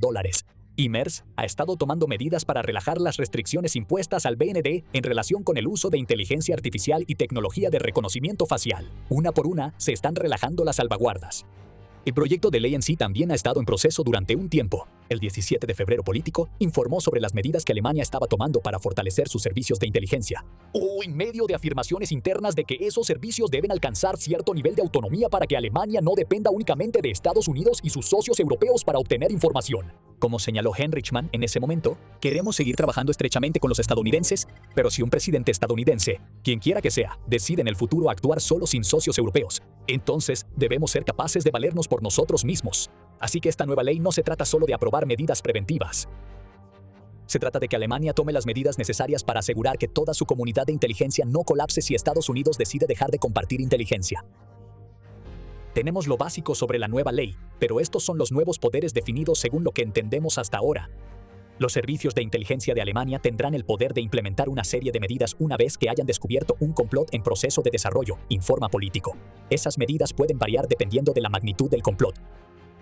Y Merz ha estado tomando medidas para relajar las restricciones impuestas al BND en relación con el uso de inteligencia artificial y tecnología de reconocimiento facial. Una por una, se están relajando las salvaguardas. El proyecto de ley en sí también ha estado en proceso durante un tiempo. El 17 de febrero Político informó sobre las medidas que Alemania estaba tomando para fortalecer sus servicios de inteligencia. En medio de afirmaciones internas de que esos servicios deben alcanzar cierto nivel de autonomía para que Alemania no dependa únicamente de Estados Unidos y sus socios europeos para obtener información. Como señaló Henrichmann en ese momento, queremos seguir trabajando estrechamente con los estadounidenses, pero si un presidente estadounidense, quien quiera que sea, decide en el futuro actuar solo sin socios europeos, entonces debemos ser capaces de valernos por nosotros mismos. Así que esta nueva ley no se trata solo de aprobar medidas preventivas. Se trata de que Alemania tome las medidas necesarias para asegurar que toda su comunidad de inteligencia no colapse si Estados Unidos decide dejar de compartir inteligencia. Tenemos lo básico sobre la nueva ley, pero estos son los nuevos poderes definidos según lo que entendemos hasta ahora. Los servicios de inteligencia de Alemania tendrán el poder de implementar una serie de medidas una vez que hayan descubierto un complot en proceso de desarrollo, informa Político. Esas medidas pueden variar dependiendo de la magnitud del complot.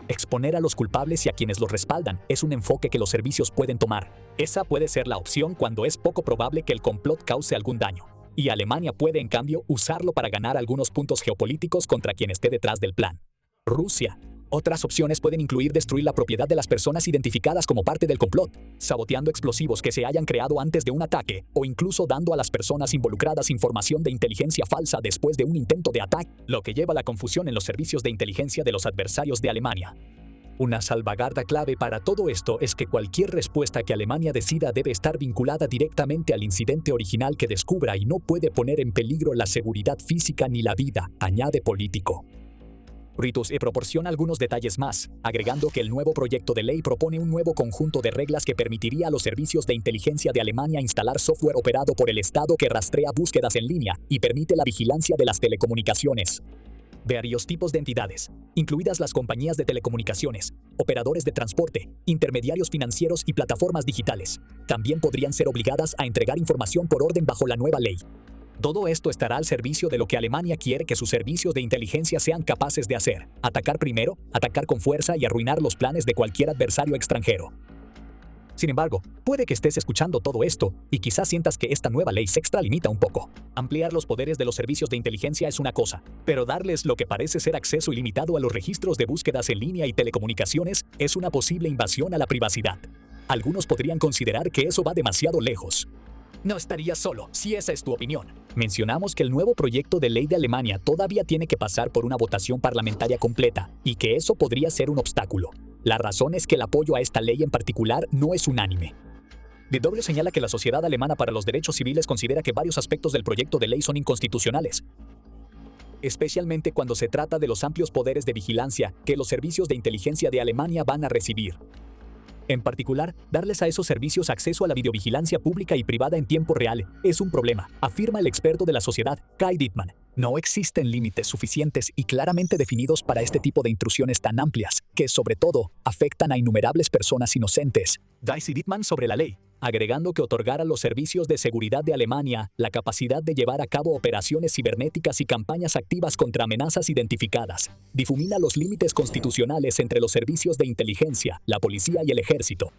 Exponer a los culpables y a quienes los respaldan es un enfoque que los servicios pueden tomar. Esa puede ser la opción cuando es poco probable que el complot cause algún daño. Y Alemania puede, en cambio, usarlo para ganar algunos puntos geopolíticos contra quien esté detrás del plan. Rusia. Otras opciones pueden incluir destruir la propiedad de las personas identificadas como parte del complot, saboteando explosivos que se hayan creado antes de un ataque, o incluso dando a las personas involucradas información de inteligencia falsa después de un intento de ataque, lo que lleva a la confusión en los servicios de inteligencia de los adversarios de Alemania. Una salvaguarda clave para todo esto es que cualquier respuesta que Alemania decida debe estar vinculada directamente al incidente original que descubra y no puede poner en peligro la seguridad física ni la vida, añade Político. Ritus proporciona algunos detalles más, agregando que el nuevo proyecto de ley propone un nuevo conjunto de reglas que permitiría a los servicios de inteligencia de Alemania instalar software operado por el Estado que rastrea búsquedas en línea y permite la vigilancia de las telecomunicaciones. Varios tipos de entidades, incluidas las compañías de telecomunicaciones, operadores de transporte, intermediarios financieros y plataformas digitales, también podrían ser obligadas a entregar información por orden bajo la nueva ley. Todo esto estará al servicio de lo que Alemania quiere que sus servicios de inteligencia sean capaces de hacer: atacar primero, atacar con fuerza y arruinar los planes de cualquier adversario extranjero. Sin embargo, puede que estés escuchando todo esto y quizás sientas que esta nueva ley se extralimita un poco. Ampliar los poderes de los servicios de inteligencia es una cosa, pero darles lo que parece ser acceso ilimitado a los registros de búsquedas en línea y telecomunicaciones es una posible invasión a la privacidad. Algunos podrían considerar que eso va demasiado lejos. No estarías solo, si esa es tu opinión. Mencionamos que el nuevo proyecto de ley de Alemania todavía tiene que pasar por una votación parlamentaria completa y que eso podría ser un obstáculo. La razón es que el apoyo a esta ley en particular no es unánime. DW señala que la Sociedad Alemana para los Derechos Civiles considera que varios aspectos del proyecto de ley son inconstitucionales, especialmente cuando se trata de los amplios poderes de vigilancia que los servicios de inteligencia de Alemania van a recibir. En particular, darles a esos servicios acceso a la videovigilancia pública y privada en tiempo real es un problema, afirma el experto de la sociedad, Kai Dittmann. No existen límites suficientes y claramente definidos para este tipo de intrusiones tan amplias, que sobre todo afectan a innumerables personas inocentes. Dice Dittmann sobre la ley, agregando que otorgar a los servicios de seguridad de Alemania la capacidad de llevar a cabo operaciones cibernéticas y campañas activas contra amenazas identificadas difumina los límites constitucionales entre los servicios de inteligencia, la policía y el ejército.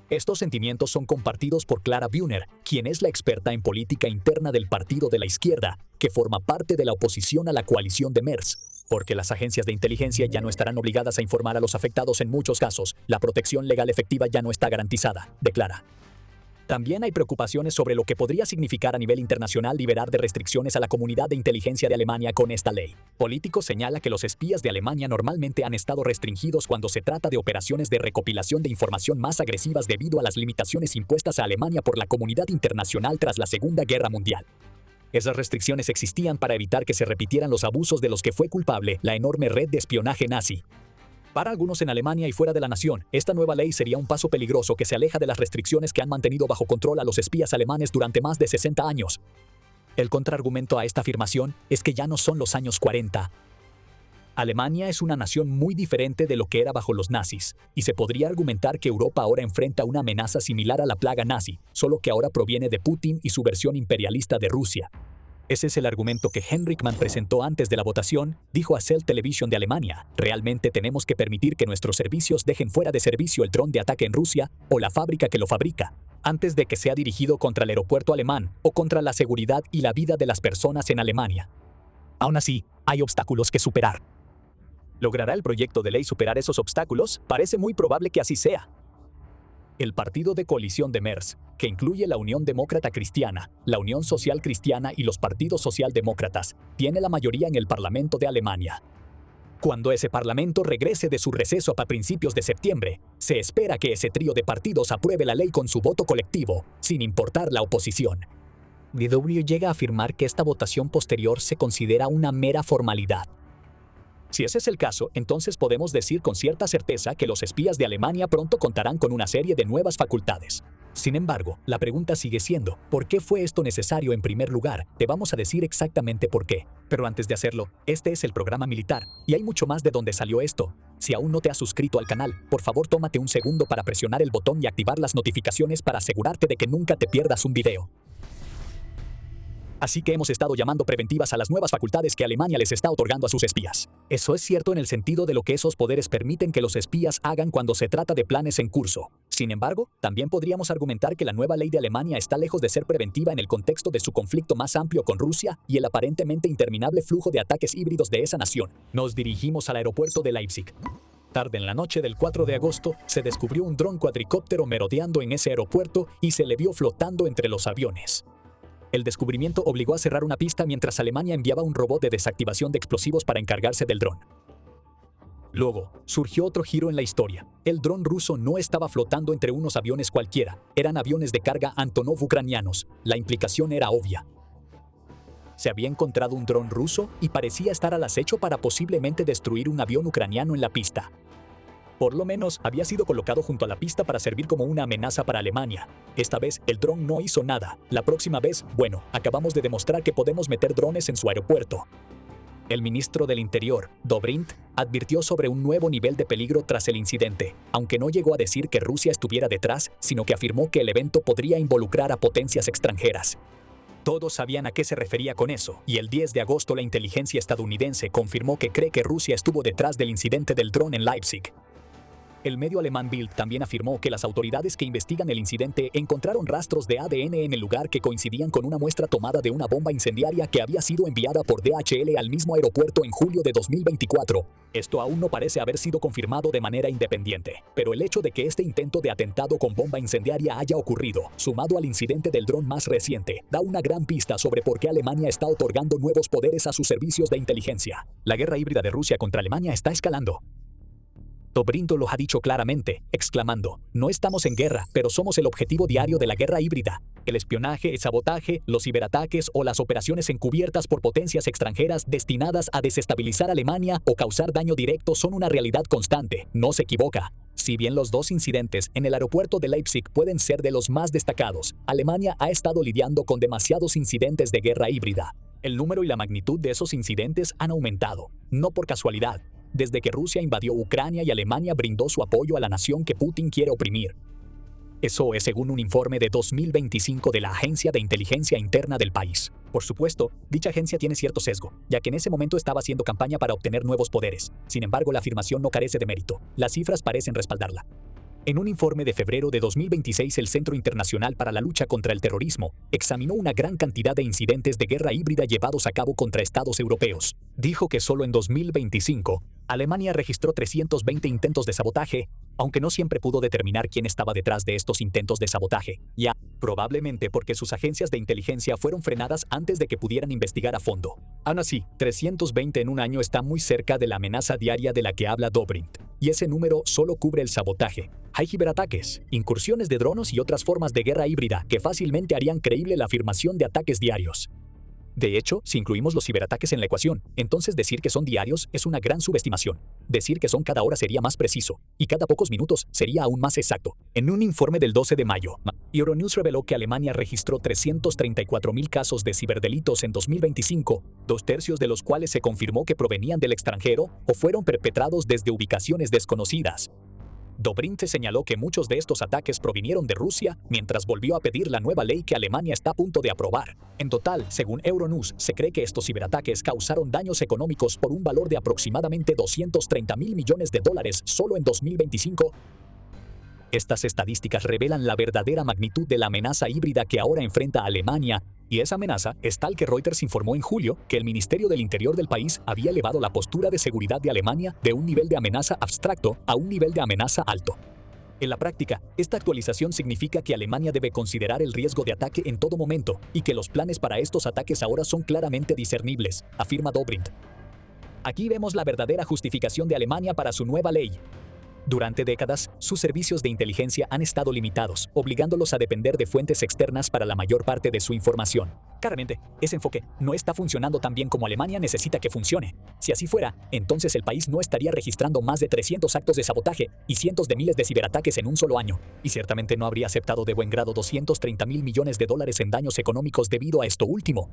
Estos sentimientos son compartidos por Clara Bühner, quien es la experta en política interna del Partido de la Izquierda, que forma parte de la oposición a la coalición de Merz. Porque las agencias de inteligencia ya no estarán obligadas a informar a los afectados en muchos casos, la protección legal efectiva ya no está garantizada, declara. También hay preocupaciones sobre lo que podría significar a nivel internacional liberar de restricciones a la comunidad de inteligencia de Alemania con esta ley. Político señala que los espías de Alemania normalmente han estado restringidos cuando se trata de operaciones de recopilación de información más agresivas debido a las limitaciones impuestas a Alemania por la comunidad internacional tras la Segunda Guerra Mundial. Esas restricciones existían para evitar que se repitieran los abusos de los que fue culpable la enorme red de espionaje nazi. Para algunos en Alemania y fuera de la nación, esta nueva ley sería un paso peligroso que se aleja de las restricciones que han mantenido bajo control a los espías alemanes durante más de 60 años. El contraargumento a esta afirmación es que ya no son los años 40. Alemania es una nación muy diferente de lo que era bajo los nazis, y se podría argumentar que Europa ahora enfrenta una amenaza similar a la plaga nazi, solo que ahora proviene de Putin y su versión imperialista de Rusia. Ese es el argumento que Henrik Mann presentó antes de la votación, dijo a Cell Television de Alemania. Realmente tenemos que permitir que nuestros servicios dejen fuera de servicio el dron de ataque en Rusia o la fábrica que lo fabrica, antes de que sea dirigido contra el aeropuerto alemán o contra la seguridad y la vida de las personas en Alemania. Aún así, hay obstáculos que superar. ¿Logrará el proyecto de ley superar esos obstáculos? Parece muy probable que así sea. El partido de coalición de Merz, que incluye la Unión Demócrata Cristiana, la Unión Social Cristiana y los partidos socialdemócratas, tiene la mayoría en el Parlamento de Alemania. Cuando ese parlamento regrese de su receso a principios de septiembre, se espera que ese trío de partidos apruebe la ley con su voto colectivo, sin importar la oposición. DW llega a afirmar que esta votación posterior se considera una mera formalidad. Si ese es el caso, entonces podemos decir con cierta certeza que los espías de Alemania pronto contarán con una serie de nuevas facultades. Sin embargo, la pregunta sigue siendo, ¿por qué fue esto necesario en primer lugar? Te vamos a decir exactamente por qué. Pero antes de hacerlo, este es el programa militar, y hay mucho más de donde salió esto. Si aún no te has suscrito al canal, por favor tómate un segundo para presionar el botón y activar las notificaciones para asegurarte de que nunca te pierdas un video. Así que hemos estado llamando preventivas a las nuevas facultades que Alemania les está otorgando a sus espías. Eso es cierto en el sentido de lo que esos poderes permiten que los espías hagan cuando se trata de planes en curso. Sin embargo, también podríamos argumentar que la nueva ley de Alemania está lejos de ser preventiva en el contexto de su conflicto más amplio con Rusia y el aparentemente interminable flujo de ataques híbridos de esa nación. Nos dirigimos al aeropuerto de Leipzig. Tarde en la noche del 4 de agosto, se descubrió un dron cuadricóptero merodeando en ese aeropuerto y se le vio flotando entre los aviones. El descubrimiento obligó a cerrar una pista mientras Alemania enviaba un robot de desactivación de explosivos para encargarse del dron. Luego, surgió otro giro en la historia. El dron ruso no estaba flotando entre unos aviones cualquiera, eran aviones de carga Antonov ucranianos. La implicación era obvia. Se había encontrado un dron ruso y parecía estar al acecho para posiblemente destruir un avión ucraniano en la pista. Por lo menos, había sido colocado junto a la pista para servir como una amenaza para Alemania. Esta vez, el dron no hizo nada. La próxima vez, bueno, acabamos de demostrar que podemos meter drones en su aeropuerto. El ministro del Interior, Dobrindt, advirtió sobre un nuevo nivel de peligro tras el incidente, aunque no llegó a decir que Rusia estuviera detrás, sino que afirmó que el evento podría involucrar a potencias extranjeras. Todos sabían a qué se refería con eso, y el 10 de agosto la inteligencia estadounidense confirmó que cree que Rusia estuvo detrás del incidente del dron en Leipzig. El medio alemán Bild también afirmó que las autoridades que investigan el incidente encontraron rastros de ADN en el lugar que coincidían con una muestra tomada de una bomba incendiaria que había sido enviada por DHL al mismo aeropuerto en julio de 2024. Esto aún no parece haber sido confirmado de manera independiente, pero el hecho de que este intento de atentado con bomba incendiaria haya ocurrido, sumado al incidente del dron más reciente, da una gran pista sobre por qué Alemania está otorgando nuevos poderes a sus servicios de inteligencia. La guerra híbrida de Rusia contra Alemania está escalando. Dobrindt lo ha dicho claramente, exclamando, no estamos en guerra, pero somos el objetivo diario de la guerra híbrida. El espionaje, el sabotaje, los ciberataques o las operaciones encubiertas por potencias extranjeras destinadas a desestabilizar Alemania o causar daño directo son una realidad constante, no se equivoca. Si bien los dos incidentes en el aeropuerto de Leipzig pueden ser de los más destacados, Alemania ha estado lidiando con demasiados incidentes de guerra híbrida. El número y la magnitud de esos incidentes han aumentado, no por casualidad, desde que Rusia invadió Ucrania y Alemania brindó su apoyo a la nación que Putin quiere oprimir. Eso es según un informe de 2025 de la Agencia de Inteligencia Interna del país. Por supuesto, dicha agencia tiene cierto sesgo, ya que en ese momento estaba haciendo campaña para obtener nuevos poderes. Sin embargo, la afirmación no carece de mérito. Las cifras parecen respaldarla. En un informe de febrero de 2026, el Centro Internacional para la Lucha contra el Terrorismo examinó una gran cantidad de incidentes de guerra híbrida llevados a cabo contra estados europeos. Dijo que solo en 2025, Alemania registró 320 intentos de sabotaje, aunque no siempre pudo determinar quién estaba detrás de estos intentos de sabotaje, probablemente porque sus agencias de inteligencia fueron frenadas antes de que pudieran investigar a fondo. Aún así, 320 en un año está muy cerca de la amenaza diaria de la que habla Dobrindt, y ese número solo cubre el sabotaje. Hay ciberataques, incursiones de drones y otras formas de guerra híbrida que fácilmente harían creíble la afirmación de ataques diarios. De hecho, si incluimos los ciberataques en la ecuación, entonces decir que son diarios es una gran subestimación. Decir que son cada hora sería más preciso, y cada pocos minutos sería aún más exacto. En un informe del 12 de mayo, Euronews reveló que Alemania registró 334.000 casos de ciberdelitos en 2025, 2/3 de los cuales se confirmó que provenían del extranjero o fueron perpetrados desde ubicaciones desconocidas. Dobrindt señaló que muchos de estos ataques provinieron de Rusia, mientras volvió a pedir la nueva ley que Alemania está a punto de aprobar. En total, según Euronews, se cree que estos ciberataques causaron daños económicos por un valor de aproximadamente 230.000 millones de dólares solo en 2025. Estas estadísticas revelan la verdadera magnitud de la amenaza híbrida que ahora enfrenta Alemania, y esa amenaza es tal que Reuters informó en julio que el Ministerio del Interior del país había elevado la postura de seguridad de Alemania de un nivel de amenaza abstracto a un nivel de amenaza alto. En la práctica, esta actualización significa que Alemania debe considerar el riesgo de ataque en todo momento y que los planes para estos ataques ahora son claramente discernibles, afirma Dobrindt. Aquí vemos la verdadera justificación de Alemania para su nueva ley. Durante décadas, sus servicios de inteligencia han estado limitados, obligándolos a depender de fuentes externas para la mayor parte de su información. Claramente, ese enfoque no está funcionando tan bien como Alemania necesita que funcione. Si así fuera, entonces el país no estaría registrando más de 300 actos de sabotaje y cientos de miles de ciberataques en un solo año. Y ciertamente no habría aceptado de buen grado 230.000 millones de dólares en daños económicos debido a esto último.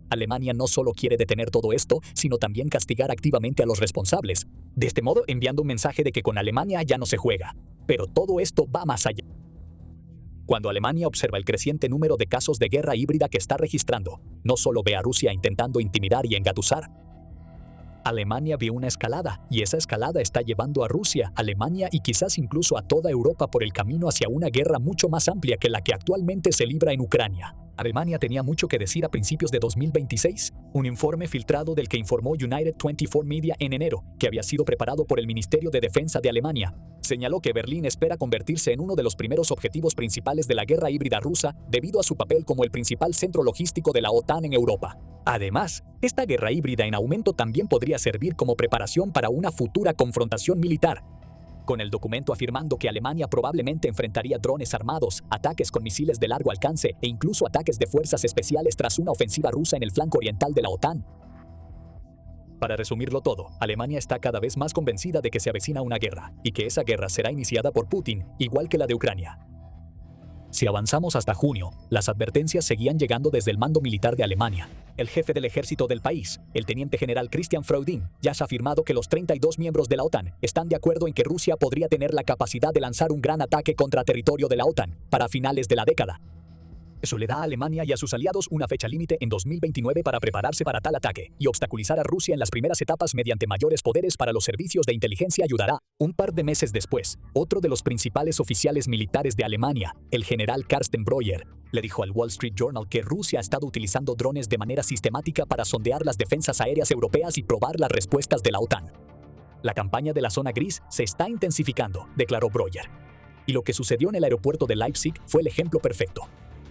Alemania no solo quiere detener todo esto, sino también castigar activamente a los responsables. De este modo, enviando un mensaje de que con Alemania ya no se juega. Pero todo esto va más allá. Cuando Alemania observa el creciente número de casos de guerra híbrida que está registrando, no solo ve a Rusia intentando intimidar y engatusar. Alemania vio una escalada, y esa escalada está llevando a Rusia, Alemania y quizás incluso a toda Europa por el camino hacia una guerra mucho más amplia que la que actualmente se libra en Ucrania. Alemania tenía mucho que decir a principios de 2026. Un informe filtrado del que informó United 24 Media en enero, que había sido preparado por el Ministerio de Defensa de Alemania, señaló que Berlín espera convertirse en uno de los primeros objetivos principales de la guerra híbrida rusa debido a su papel como el principal centro logístico de la OTAN en Europa. Además, esta guerra híbrida en aumento también podría servir como preparación para una futura confrontación militar, con el documento afirmando que Alemania probablemente enfrentaría drones armados, ataques con misiles de largo alcance e incluso ataques de fuerzas especiales tras una ofensiva rusa en el flanco oriental de la OTAN. Para resumirlo todo, Alemania está cada vez más convencida de que se avecina una guerra, y que esa guerra será iniciada por Putin, igual que la de Ucrania. Si avanzamos hasta junio, las advertencias seguían llegando desde el mando militar de Alemania. El jefe del ejército del país, el teniente general Christian Freuding, ya ha afirmado que los 32 miembros de la OTAN están de acuerdo en que Rusia podría tener la capacidad de lanzar un gran ataque contra territorio de la OTAN para finales de la década. Eso le da a Alemania y a sus aliados una fecha límite en 2029 para prepararse para tal ataque, y obstaculizar a Rusia en las primeras etapas mediante mayores poderes para los servicios de inteligencia ayudará. Un par de meses después, otro de los principales oficiales militares de Alemania, el general Carsten Breuer, le dijo al Wall Street Journal que Rusia ha estado utilizando drones de manera sistemática para sondear las defensas aéreas europeas y probar las respuestas de la OTAN. La campaña de la zona gris se está intensificando, declaró Breuer. Y lo que sucedió en el aeropuerto de Leipzig fue el ejemplo perfecto.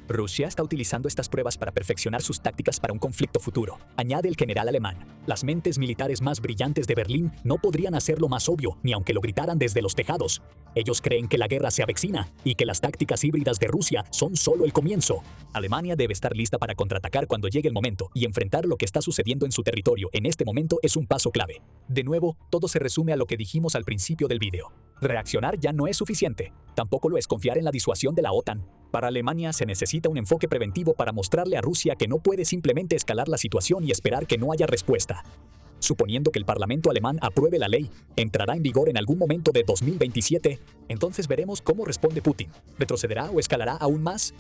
Rusia está utilizando estas pruebas para perfeccionar sus tácticas para un conflicto futuro, añade el general alemán. Las mentes militares más brillantes de Berlín no podrían hacerlo más obvio, ni aunque lo gritaran desde los tejados. Ellos creen que la guerra se avecina y que las tácticas híbridas de Rusia son solo el comienzo. Alemania debe estar lista para contraatacar cuando llegue el momento, y enfrentar lo que está sucediendo en su territorio en este momento es un paso clave. De nuevo, todo se resume a lo que dijimos al principio del video. Reaccionar ya no es suficiente. Tampoco lo es confiar en la disuasión de la OTAN. Para Alemania se necesita un enfoque preventivo para mostrarle a Rusia que no puede simplemente escalar la situación y esperar que no haya respuesta. Suponiendo que el Parlamento alemán apruebe la ley, entrará en vigor en algún momento de 2027, entonces veremos cómo responde Putin. ¿Retrocederá o escalará aún más?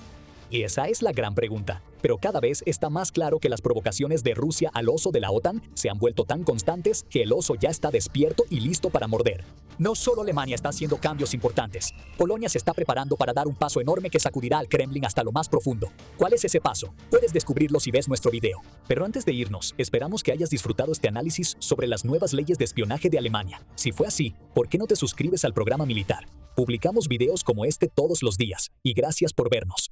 Y esa es la gran pregunta. Pero cada vez está más claro que las provocaciones de Rusia al oso de la OTAN se han vuelto tan constantes que el oso ya está despierto y listo para morder. No solo Alemania está haciendo cambios importantes. Polonia se está preparando para dar un paso enorme que sacudirá al Kremlin hasta lo más profundo. ¿Cuál es ese paso? Puedes descubrirlo si ves nuestro video. Pero antes de irnos, esperamos que hayas disfrutado este análisis sobre las nuevas leyes de espionaje de Alemania. Si fue así, ¿por qué no te suscribes al programa militar? Publicamos videos como este todos los días, y gracias por vernos.